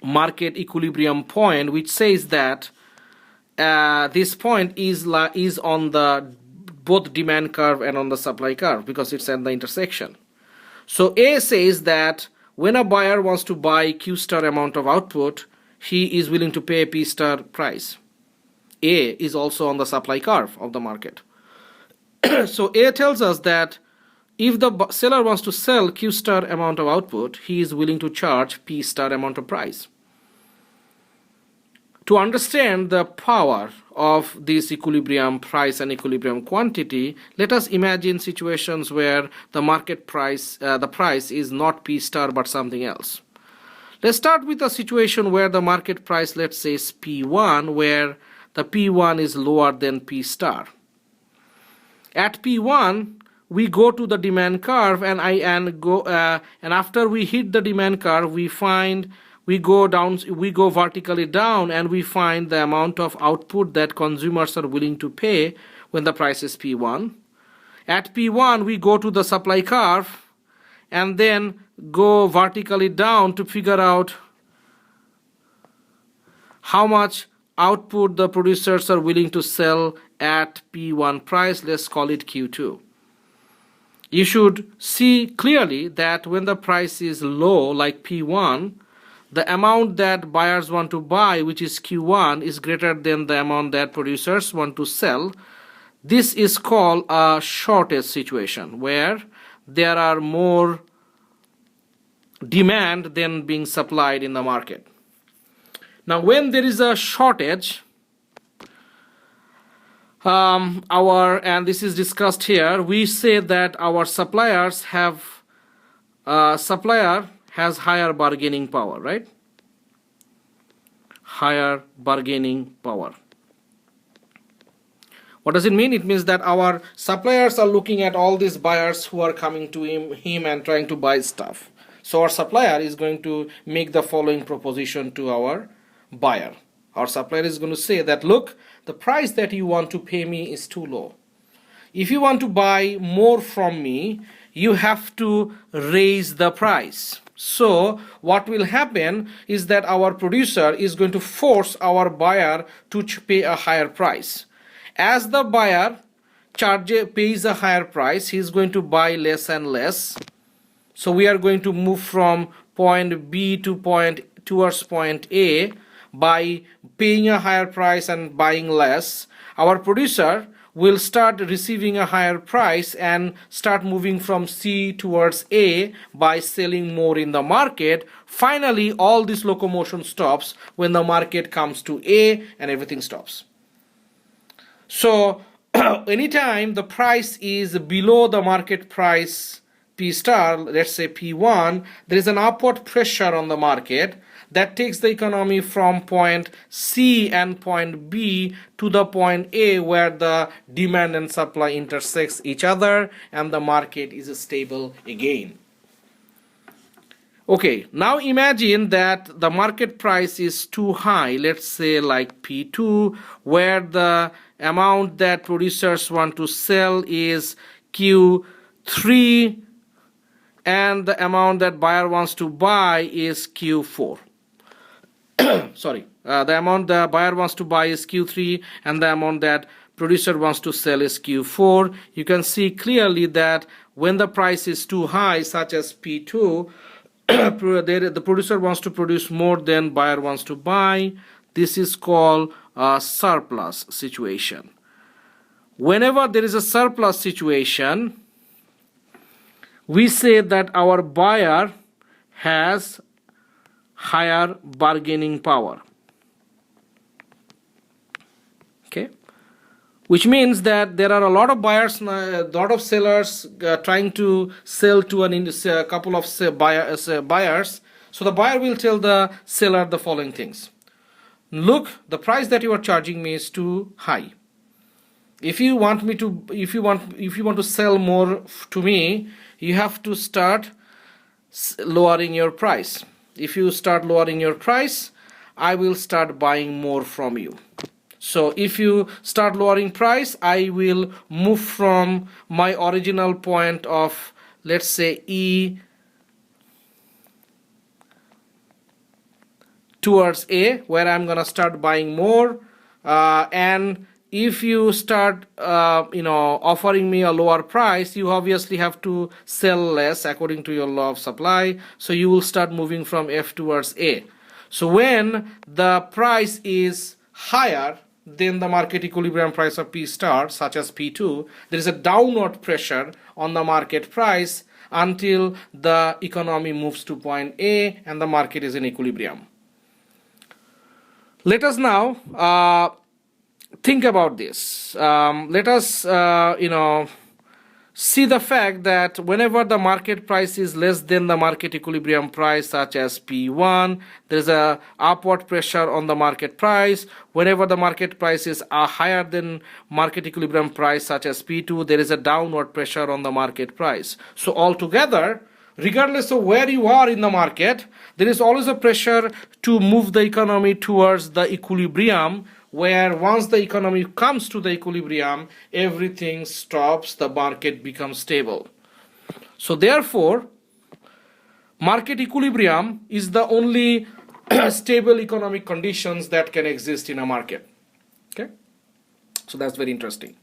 market equilibrium point, which says that this point is on the both demand curve and on the supply curve, because it's at the intersection. So A says that when a buyer wants to buy Q star amount of output, he is willing to pay P star price. A is also on the supply curve of the market. So A tells us that if the seller wants to sell Q star amount of output, he is willing to charge P star amount of price. To understand the power of this equilibrium price and equilibrium quantity, let us imagine situations where the market price, the price is not P star but something else. Let's start with a situation where the market price, let's say, is P1, where the P1 is lower than P star. At P1, we go to the demand curve, and after we hit the demand curve, we go vertically down, and we find the amount of output that consumers are willing to pay when the price is P1. At P1, we go to the supply curve and then go vertically down to figure out how much output the producers are willing to sell at P1 price. Let's call it Q2. You should see clearly that when the price is low, like P1, the amount that buyers want to buy, which is Q1, is greater than the amount that producers want to sell. This is called a shortage situation, where there are more demand than being supplied in the market. Now, when there is a shortage, and this is discussed here, we say that our supplier has higher bargaining power, right? Higher bargaining power. What does it mean? It means that our suppliers are looking at all these buyers who are coming to him and trying to buy stuff. So our supplier is going to make the following proposition to our buyer. Our supplier is going to say that, look, the price that you want to pay me is too low. If you want to buy more from me, you have to raise the price. So what will happen is that our producer is going to force our buyer to pay a higher price. As the buyer pays a higher price, he is going to buy less and less. So we are going to move from point B towards point A by paying a higher price and buying less. Our producer will start receiving a higher price and start moving from C towards A by selling more in the market. Finally, all this locomotion stops when the market comes to A and everything stops. So anytime the price is below the market price P star, let's say P1, there is an upward pressure on the market that takes the economy from point C and point B to the point A, where the demand and supply intersects each other and the market is stable again. Okay, now imagine that the market price is too high, let's say like P2, where the amount that producers want to sell is Q3 and the amount that buyer wants to buy is Q4. Sorry, the amount the buyer wants to buy is Q3 and the amount that producer wants to sell is Q4. You can see clearly that when the price is too high, such as P2, the producer wants to produce more than buyer wants to buy. This is called a surplus situation. Whenever there is a surplus situation, we say that our buyer has higher bargaining power. Okay, which means that there are a lot of buyers, a lot of sellers trying to sell to a couple of buyers. So the buyer will tell the seller the following things: look, the price that you are charging me is too high. If you want to sell more to me, you have to start lowering your price. If you start lowering your price, I will start buying more from you. So if you start lowering price, I will move from my original point of, let's say, E towards A, where I'm gonna start buying more, and if you start offering me a lower price, you obviously have to sell less according to your law of supply, so you will start moving from F towards A. So when the price is higher than the market equilibrium price of P star, such as P2, there is a downward pressure on the market price until the economy moves to point A and the market is in equilibrium. Let us now think about this. Let us see the fact that whenever the market price is less than the market equilibrium price, such as P1, there is a upward pressure on the market price. Whenever the market price is higher than market equilibrium price, such as P2, there is a downward pressure on the market price. So altogether, regardless of where you are in the market, there is always a pressure to move the economy towards the equilibrium, where once the economy comes to the equilibrium, everything stops, the market becomes stable. So therefore, market equilibrium is the only stable economic conditions that can exist in a market. Okay, so that's very interesting.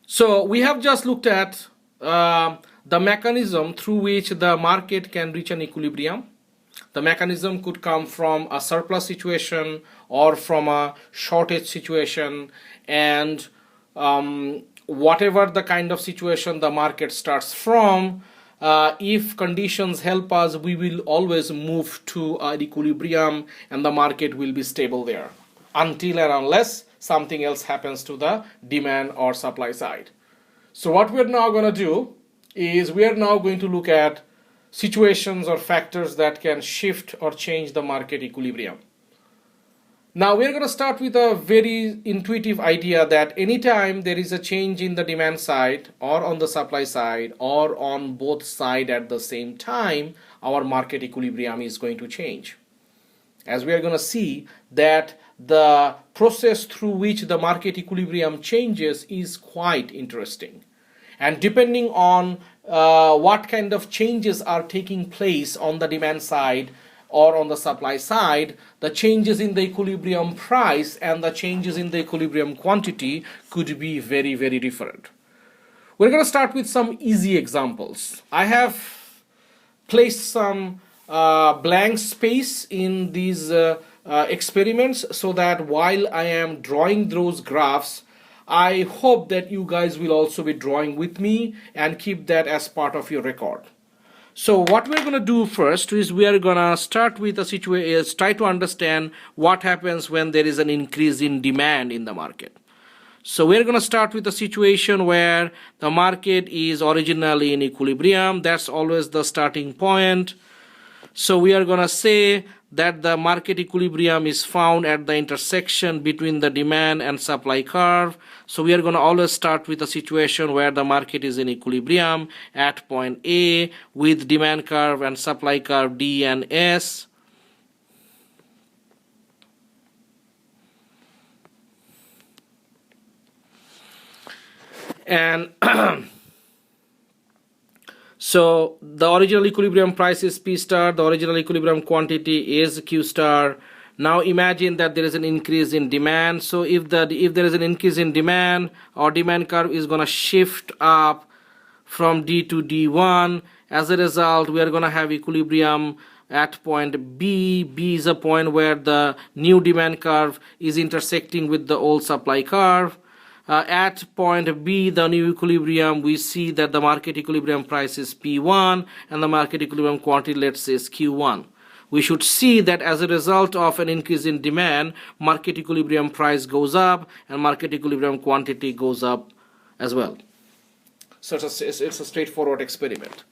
So we have just looked at the mechanism through which the market can reach an equilibrium. The mechanism could come from a surplus situation or from a shortage situation, and whatever the kind of situation the market starts from, if conditions help us, we will always move to an equilibrium and the market will be stable there until and unless something else happens to the demand or supply side. So what we're now going to do is we are now going to look at situations or factors that can shift or change the market equilibrium. Now we're going to start with a very intuitive idea that anytime there is a change in the demand side or on the supply side or on both sides at the same time, our market equilibrium is going to change. As we are going to see that the process through which the market equilibrium changes is quite interesting. And depending on what kind of changes are taking place on the demand side or on the supply side, the changes in the equilibrium price and the changes in the equilibrium quantity could be very, very different. We're going to start with some easy examples. I have placed some blank space in these experiments so that while I am drawing those graphs, I hope that you guys will also be drawing with me and keep that as part of your record. So what we're going to do first is we are going to start with a situation, try to understand what happens when there is an increase in demand in the market. So we're going to start with a situation where the market is originally in equilibrium. That's always the starting point. So we are going to say that the market equilibrium is found at the intersection between the demand and supply curve. So we are going to always start with a situation where the market is in equilibrium at point A with demand curve and supply curve D and S. And so the original equilibrium price is P star, the original equilibrium quantity is Q star. Now imagine that there is an increase in demand. So if there is an increase in demand, our demand curve is going to shift up from D to D1. As a result, we are going to have equilibrium at point B. B is a point where the new demand curve is intersecting with the old supply curve. At point B, the new equilibrium, we see that the market equilibrium price is P1 and the market equilibrium quantity, let's say, is Q1. We should see that as a result of an increase in demand, market equilibrium price goes up and market equilibrium quantity goes up as well. So it's a straightforward experiment.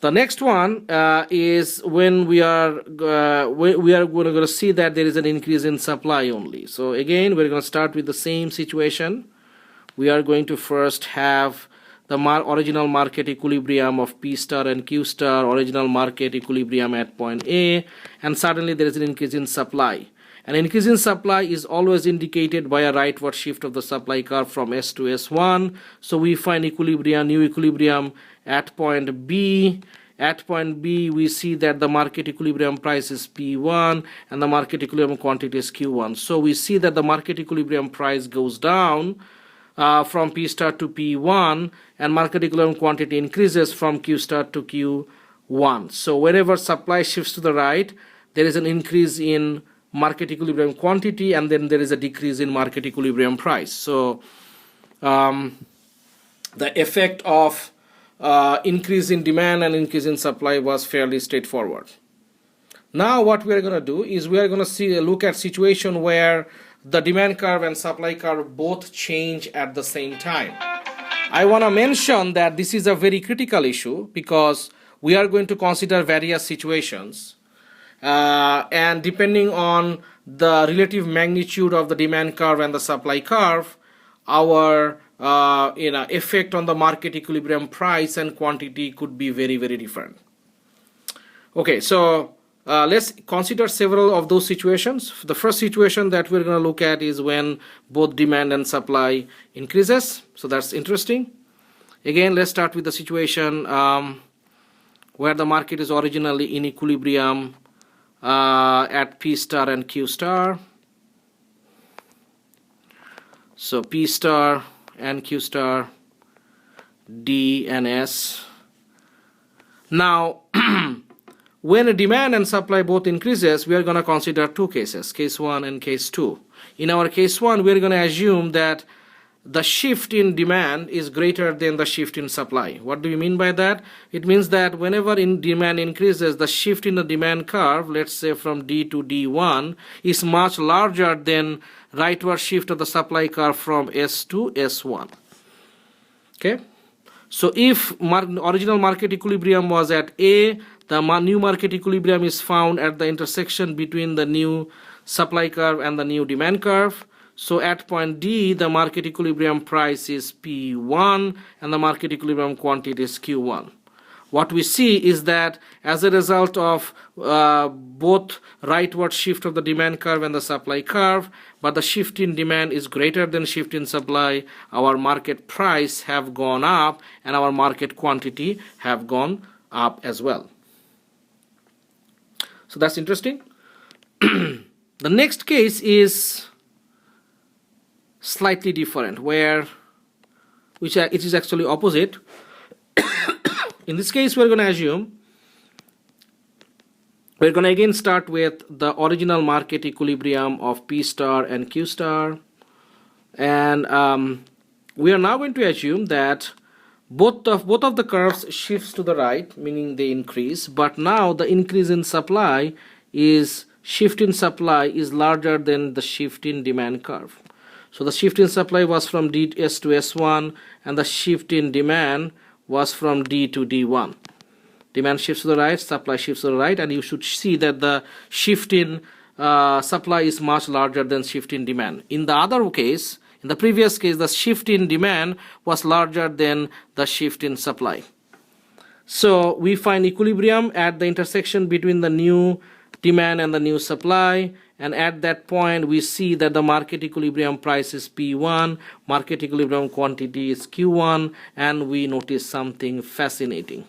The next one is when we are going to see that there is an increase in supply only. So again, we're going to start with the same situation. We are going to first have the original market equilibrium of P star and Q star, original market equilibrium at point A, and suddenly there is an increase in supply. An increase in supply is always indicated by a rightward shift of the supply curve from S to S1. So we find equilibrium, new equilibrium at point B. At point B, we see that the market equilibrium price is P1 and the market equilibrium quantity is Q1. So we see that the market equilibrium price goes down from P star to P1 and market equilibrium quantity increases from Q star to Q1. So wherever supply shifts to the right, there is an increase in market equilibrium quantity and then there is a decrease in market equilibrium price. So the effect of increase in demand and increase in supply was fairly straightforward. Now what we are going to do is we are going to look at situation where the demand curve and supply curve both change at the same time. I want to mention that this is a very critical issue because we are going to consider various situations and depending on the relative magnitude of the demand curve and the supply curve, our effect on the market equilibrium price and quantity could be very, very different. Okay, so let's consider several of those situations. The first situation that we're going to look at is when both demand and supply increases. So that's interesting. Again, let's start with the situation where the market is originally in equilibrium at P star and Q star. So P star and Q star, D and S. Now, when demand and supply both increases, we are going to consider two cases, case 1 and case 2. In our case 1, we are going to assume that the shift in demand is greater than the shift in supply. What do you mean by that? It means that whenever demand increases, the shift in the demand curve, let's say from D to D1, is much larger than rightward shift of the supply curve from S to S1. Okay? So if original market equilibrium was at A, the new market equilibrium is found at the intersection between the new supply curve and the new demand curve. So at point D, the market equilibrium price is P1 and the market equilibrium quantity is Q1. What we see is that as a result of both rightward shift of the demand curve and the supply curve, but the shift in demand is greater than shift in supply, our market price have gone up and our market quantity have gone up as well. So that's interesting. The next case is slightly different, it is actually opposite. In this case, we're going to assume We're going to again start with the original market equilibrium of P star and Q star. And we are now going to assume that both of the curves shifts to the right, meaning they increase, but now the increase in supply is shift in supply is larger than the shift in demand curve. So the shift in supply was from DS to S1 and the shift in demand was from D to D1. Demand shifts to the right, supply shifts to the right, and you should see that the shift in supply is much larger than shift in demand. In the other case, in the previous case, the shift in demand was larger than the shift in supply. So we find equilibrium at the intersection between the new demand and the new supply, and at that point we see that the market equilibrium price is P1, market equilibrium quantity is Q1, and we notice something fascinating.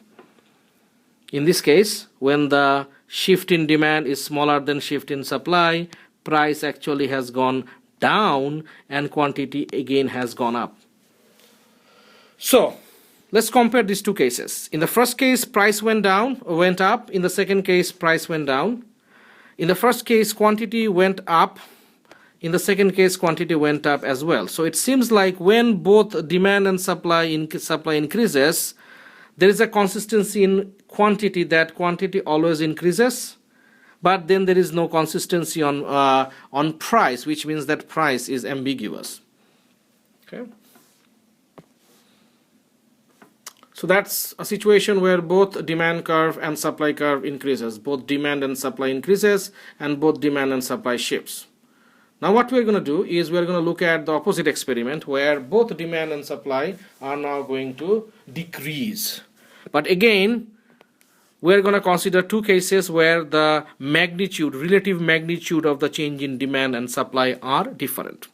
In this case, when the shift in demand is smaller than shift in supply, price actually has gone down and quantity again has gone up. So let's compare these two cases. In the first case, price went up. In the second case, price went down. In the first case, quantity went up. In the second case, quantity went up as well. So it seems like when both demand and supply increases, there is a consistency in quantity, that quantity always increases, but then there is no consistency on price, which means that price is ambiguous. Okay. So that's a situation where both demand curve and supply curve increases, both demand and supply increases, and both demand and supply shifts. Now what we're going to do is we're going to look at the opposite experiment where both demand and supply are now going to decrease. But again, we're going to consider two cases where the magnitude, relative magnitude of the change in demand and supply are different.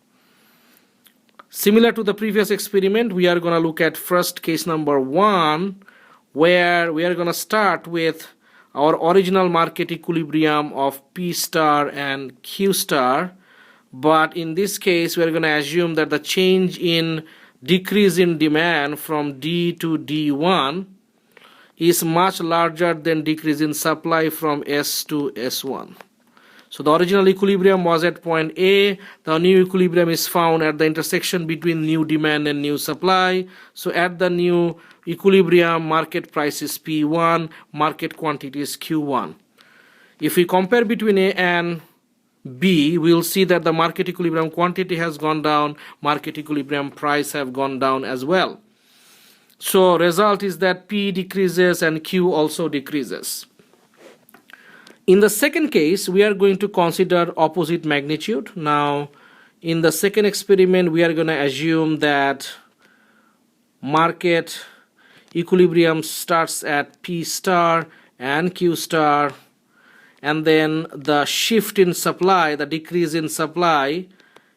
Similar to the previous experiment, we are going to look at first case number 1, where we are going to start with our original market equilibrium of P star and Q star. But in this case, we are going to assume that the change in decrease in demand from D to D1 is much larger than decrease in supply from S to S1. So the original equilibrium was at point A. The new equilibrium is found at the intersection between new demand and new supply. So at the new equilibrium, market price is P1, market quantity is Q1. If we compare between A and B, we will see that the market equilibrium quantity has gone down, market equilibrium price have gone down as well. So result is that P decreases and Q also decreases. In the second case, we are going to consider opposite magnitude. Now, in the second experiment, we are going to assume that market equilibrium starts at P star and Q star, and then the shift in supply, the decrease in supply,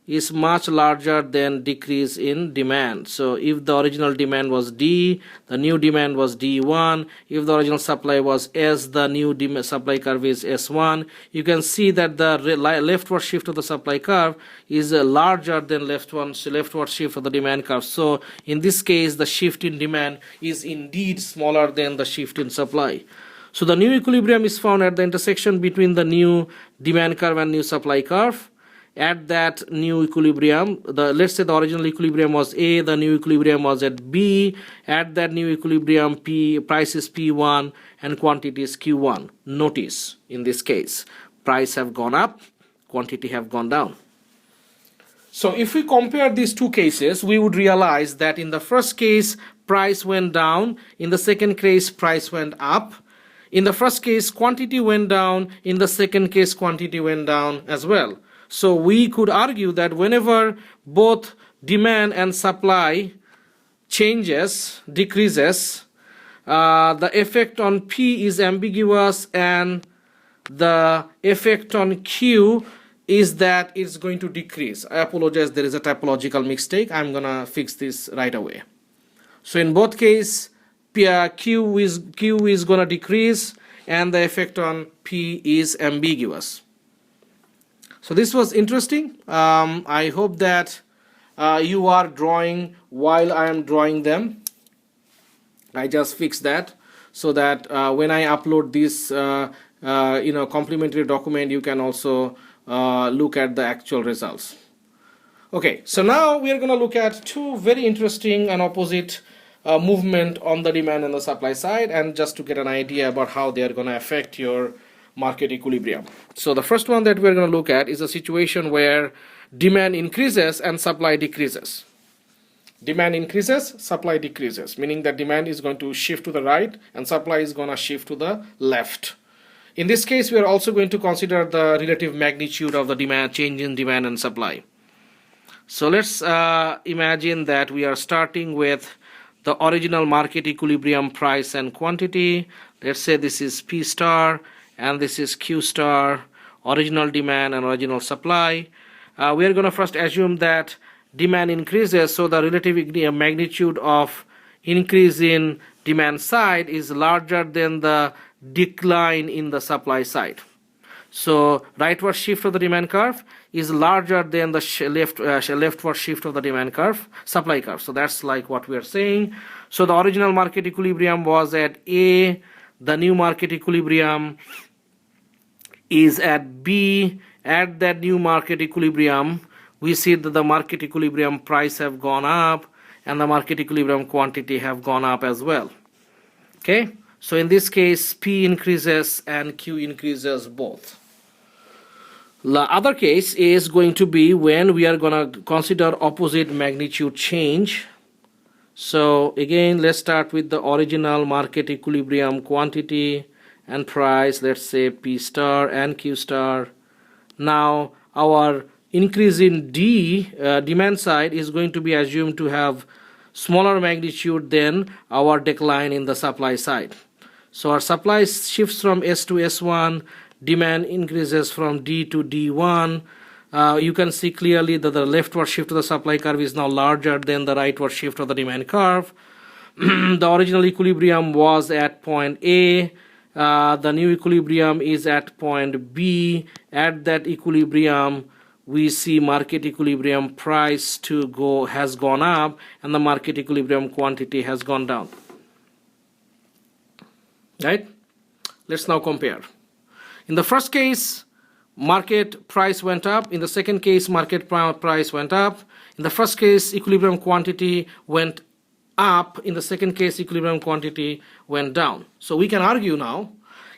is much larger than decrease in demand. So if the original demand was D, the new demand was D1. If the original supply was S, the new supply curve is S1. You can see that the leftward shift of the supply curve is larger than leftward shift of the demand curve. So in this case, the shift in demand is indeed smaller than the shift in supply. So the new equilibrium is found at the intersection between the new demand curve and new supply curve. At that new equilibrium, let's say the original equilibrium was A, the new equilibrium was at B. At that new equilibrium, price is P1 and quantity is Q1. Notice, in this case, price have gone up, quantity have gone down. So if we compare these two cases, we would realize that in the first case, price went down. In the second case, price went up. In the first case, quantity went down. In the second case, quantity went down as well. So we could argue that whenever both demand and supply decreases, the effect on P is ambiguous, and the effect on Q is that it's going to decrease. I apologize, there is a typological mistake. I'm going to fix this right away. So in both cases, Q is going to decrease, and the effect on P is ambiguous. So this was interesting. I hope that you are drawing while I am drawing them. I just fixed that so that when I upload this complementary document, you can also look at the actual results. Okay, so now we are going to look at two very interesting and opposite movement on the demand and the supply side, and just to get an idea about how they are going to affect your market equilibrium. So the first one that we're going to look at is a situation where demand increases and supply decreases. Demand increases, supply decreases, meaning that demand is going to shift to the right and supply is going to shift to the left. In this case, we are also going to consider the relative magnitude of the demand, change in demand and supply. So let's imagine that we are starting with the original market equilibrium price and quantity. Let's say this is P star and this is Q star, original demand and original supply. We are going to first assume that demand increases, so the relative magnitude of increase in demand side is larger than the decline in the supply side. So rightward shift of the demand curve is larger than the leftward shift of the demand curve, supply curve. So that's like what we are saying. So the original market equilibrium was at A, the new market equilibrium is at B. At that new market equilibrium, we see that the market equilibrium price have gone up and the market equilibrium quantity have gone up as well. Okay, so in this case, P increases and Q increases both. The other case is going to be when we are going to consider opposite magnitude change. So again, let's start with the original market equilibrium quantity and price, let's say P star and Q star. Now our increase in demand side is going to be assumed to have smaller magnitude than our decline in the supply side. So our supply shifts from S to S1, demand increases from D to D1. You can see clearly that the leftward shift of the supply curve is now larger than the rightward shift of the demand curve. The original equilibrium was at point A. The new equilibrium is at point B. At that equilibrium, we see market equilibrium price has gone up and the market equilibrium quantity has gone down. Right? Let's now compare. In the first case, market price went up. In the second case, market price went up. In the first case, equilibrium quantity went up. In the second case, equilibrium quantity went down. So we can argue now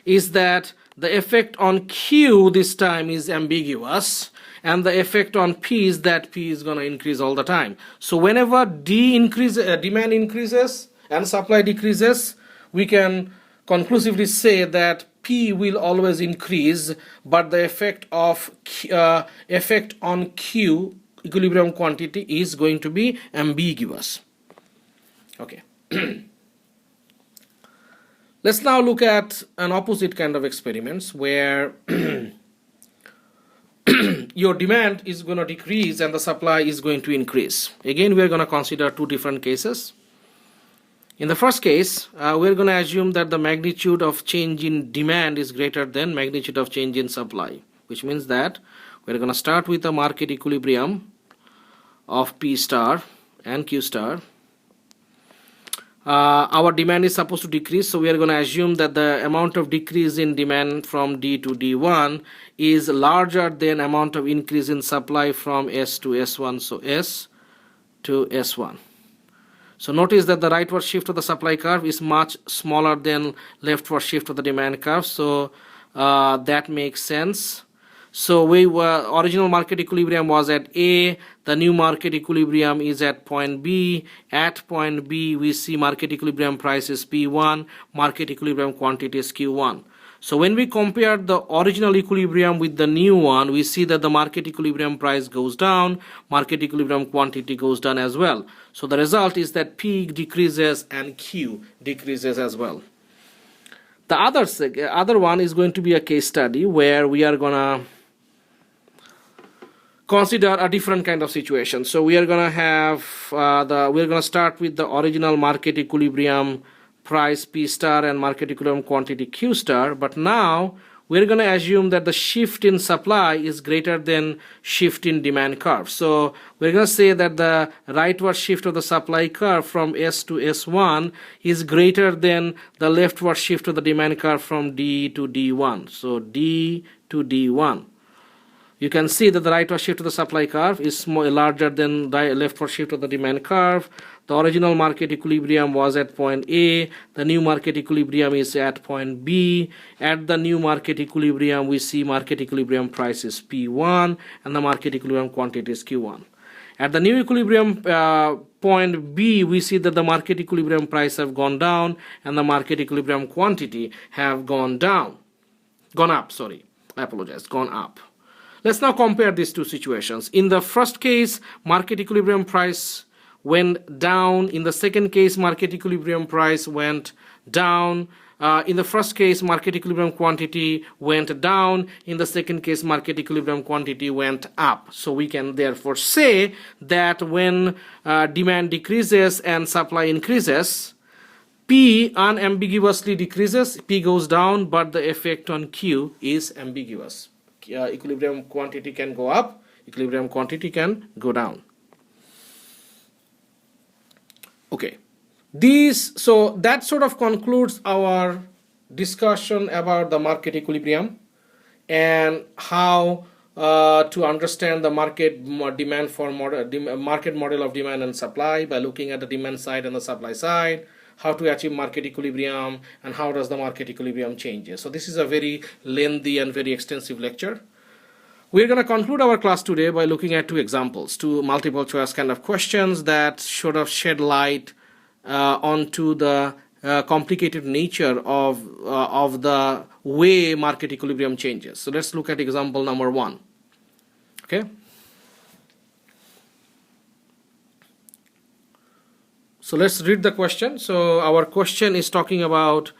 is that the effect on Q this time is ambiguous, and the effect on P is that P is going to increase all the time. So whenever demand increases and supply decreases, we can conclusively say that P will always increase, but the effect on Q, equilibrium quantity, is going to be ambiguous. Okay. Let's now look at an opposite kind of experiments where your demand is going to decrease and the supply is going to increase. Again, we are going to consider two different cases. In the first case, we're going to assume that the magnitude of change in demand is greater than magnitude of change in supply, which means that we're going to start with a market equilibrium of P star and Q star. Our demand is supposed to decrease, so we are going to assume that the amount of decrease in demand from D to D1 is larger than amount of increase in supply from S to S1, so S to S1. So notice that the rightward shift of the supply curve is much smaller than leftward shift of the demand curve, so that makes sense. So original market equilibrium was at A, the new market equilibrium is at point B. At point B, we see market equilibrium price is P1, market equilibrium quantity is Q1. So when we compare the original equilibrium with the new one, we see that the market equilibrium price goes down, market equilibrium quantity goes down as well. So the result is that P decreases and Q decreases as well. The other one is going to be a case study where we are gonna consider a different kind of situation. So we are gonna have we're gonna start with the original market equilibrium price P star and market equilibrium quantity Q star, but now we're going to assume that the shift in supply is greater than shift in demand curve. So we're going to say that the rightward shift of the supply curve from S to S1 is greater than the leftward shift of the demand curve from D to D1. So D to D1. You can see that the rightward shift of the supply curve is larger than the leftward shift of the demand curve. The original market equilibrium was at point A. The new market equilibrium is at point B. At the new market equilibrium, we see market equilibrium price is P1 and the market equilibrium quantity is Q1. At the new equilibrium point B, we see that the market equilibrium price have gone down and the market equilibrium quantity have gone up. Gone up. Let's now compare these two situations. In the first case, market equilibrium price went down. In the second case, market equilibrium price went down. In the first case, market equilibrium quantity went down. In the second case, market equilibrium quantity went up. So we can therefore say that when demand decreases and supply increases, P unambiguously decreases, P goes down, but the effect on Q is ambiguous. Equilibrium quantity can go up, equilibrium quantity can go down. Okay, so that sort of concludes our discussion about the market equilibrium and how to understand the market model of demand and supply by looking at the demand side and the supply side, how to achieve market equilibrium, and how does the market equilibrium changes. So this is a very lengthy and very extensive lecture. We're going to conclude our class today by looking at two examples, two multiple choice kind of questions that sort of shed light onto the complicated nature of the way market equilibrium changes. So let's look at example number 1. Okay. So let's read the question. So our question is talking about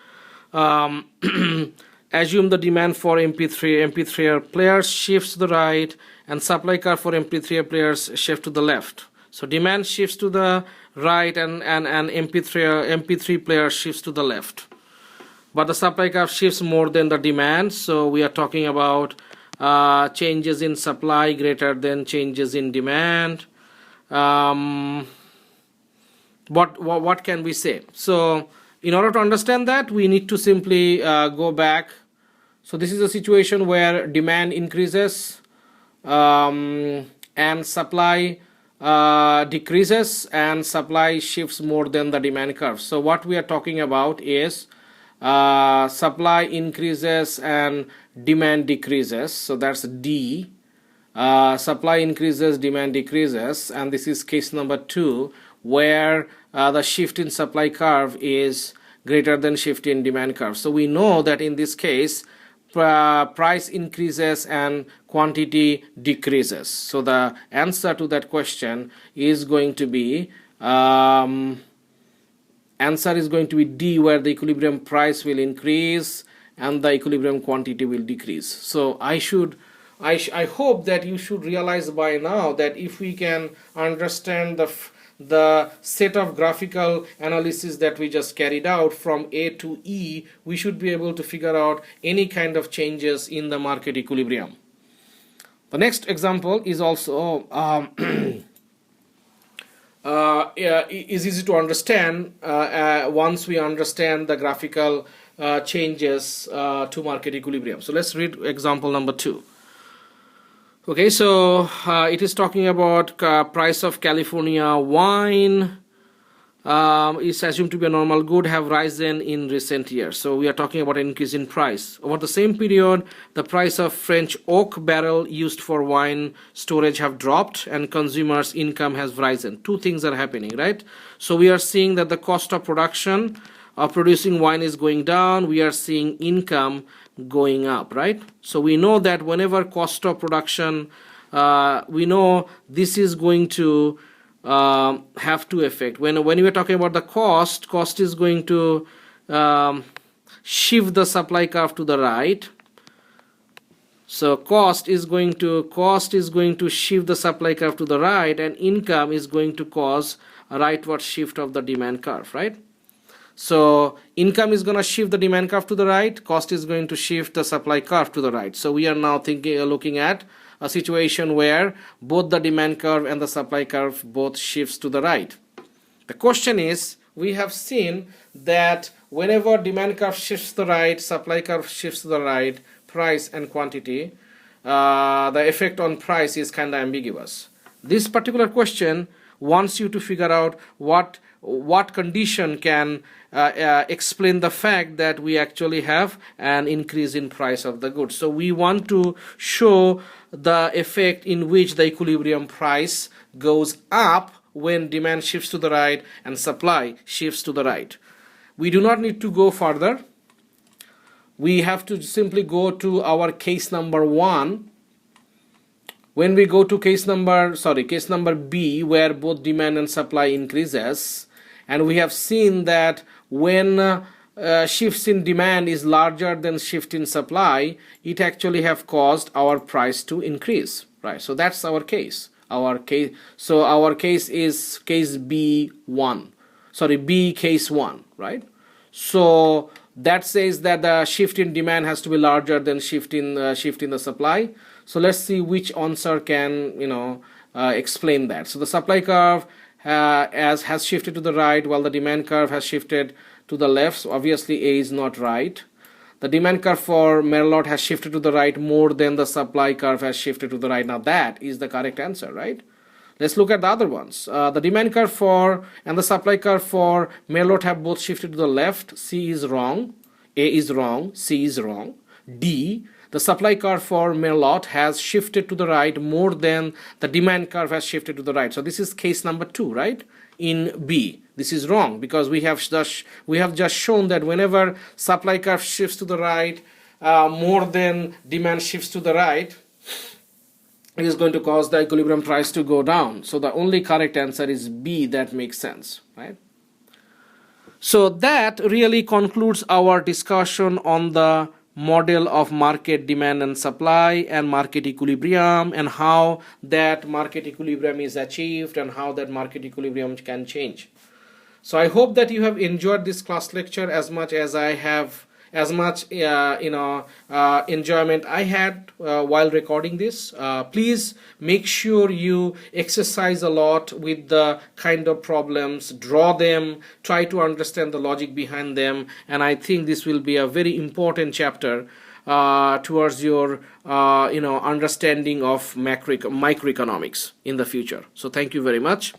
assume the demand for MP3 players shifts to the right and supply curve for MP3 players shift to the left. So demand shifts to the right and MP3 player shifts to the left. But the supply curve shifts more than the demand. So we are talking about changes in supply greater than changes in demand. What can we say? So in order to understand that, we need to simply go back. So this is a situation where demand increases and supply decreases and supply shifts more than the demand curve. So what we are talking about is supply increases and demand decreases. So that's D. Supply increases, demand decreases, and this is case number 2, where the shift in supply curve is greater than shift in demand curve. So we know that in this case, price increases and quantity decreases. So the answer to that question is going to be D, where the equilibrium price will increase and the equilibrium quantity will decrease. So I hope that you should realize by now that if we can understand the set of graphical analysis that we just carried out from A to E, we should be able to figure out any kind of changes in the market equilibrium. The next example is also is easy to understand once we understand the graphical changes to market equilibrium. So let's read example number 2. Okay, so it is talking about price of California wine is assumed to be a normal good, have risen in recent years. So we are talking about an increase in price. Over the same period, the price of French oak barrel used for wine storage have dropped and consumers' income has risen. Two things are happening, right? So we are seeing that the cost of production of producing wine is going down. We are seeing income going up, right? So we know that whenever cost of production, we know this is going to have two effects. When we are talking about the cost is going to shift the supply curve to the right. So cost is going to shift the supply curve to the right, and income is going to cause a rightward shift of the demand curve, right? So income is going to shift the demand curve to the right, cost is going to shift the supply curve to the right. So we are now looking at a situation where both the demand curve and the supply curve both shifts to the right. The question is, we have seen that whenever demand curve shifts to the right, supply curve shifts to the right, price and quantity, the effect on price is kind of ambiguous. This particular question wants you to figure out what condition can explain the fact that we actually have an increase in price of the goods. So we want to show the effect in which the equilibrium price goes up when demand shifts to the right and supply shifts to the right. We do not need to go further. We have to simply go to our case number 1. When we go to case number B, where both demand and supply increases, and we have seen that when shifts in demand is larger than shift in supply, it actually have caused our price to increase, right? So that's our case. Our case is case B1. B case 1, right? So that says that the shift in demand has to be larger than shift in the supply. So let's see which answer can explain that. So the supply curve has shifted to the right while the demand curve has shifted to the left. So obviously A is not right. The demand curve for Merlot has shifted to the right more than the supply curve has shifted to the right. Now that is the correct answer, right? Let's look at the other ones. The demand curve and the supply curve for Merlot have both shifted to the left. C is wrong. A is wrong. C is wrong. D, the supply curve for Merlot has shifted to the right more than the demand curve has shifted to the right. So this is case number 2, right? In B, this is wrong because we have just shown that whenever supply curve shifts to the right more than demand shifts to the right, it is going to cause the equilibrium price to go down. So the only correct answer is B. That makes sense, right? So that really concludes our discussion on the model of market demand and supply and market equilibrium, and how that market equilibrium is achieved and how that market equilibrium can change. So I hope that you have enjoyed this class lecture as much as I have, as much enjoyment I had while recording this. Please make sure you exercise a lot with the kind of problems, draw them, try to understand the logic behind them, and I think this will be a very important chapter towards your understanding of microeconomics in the future. So thank you very much.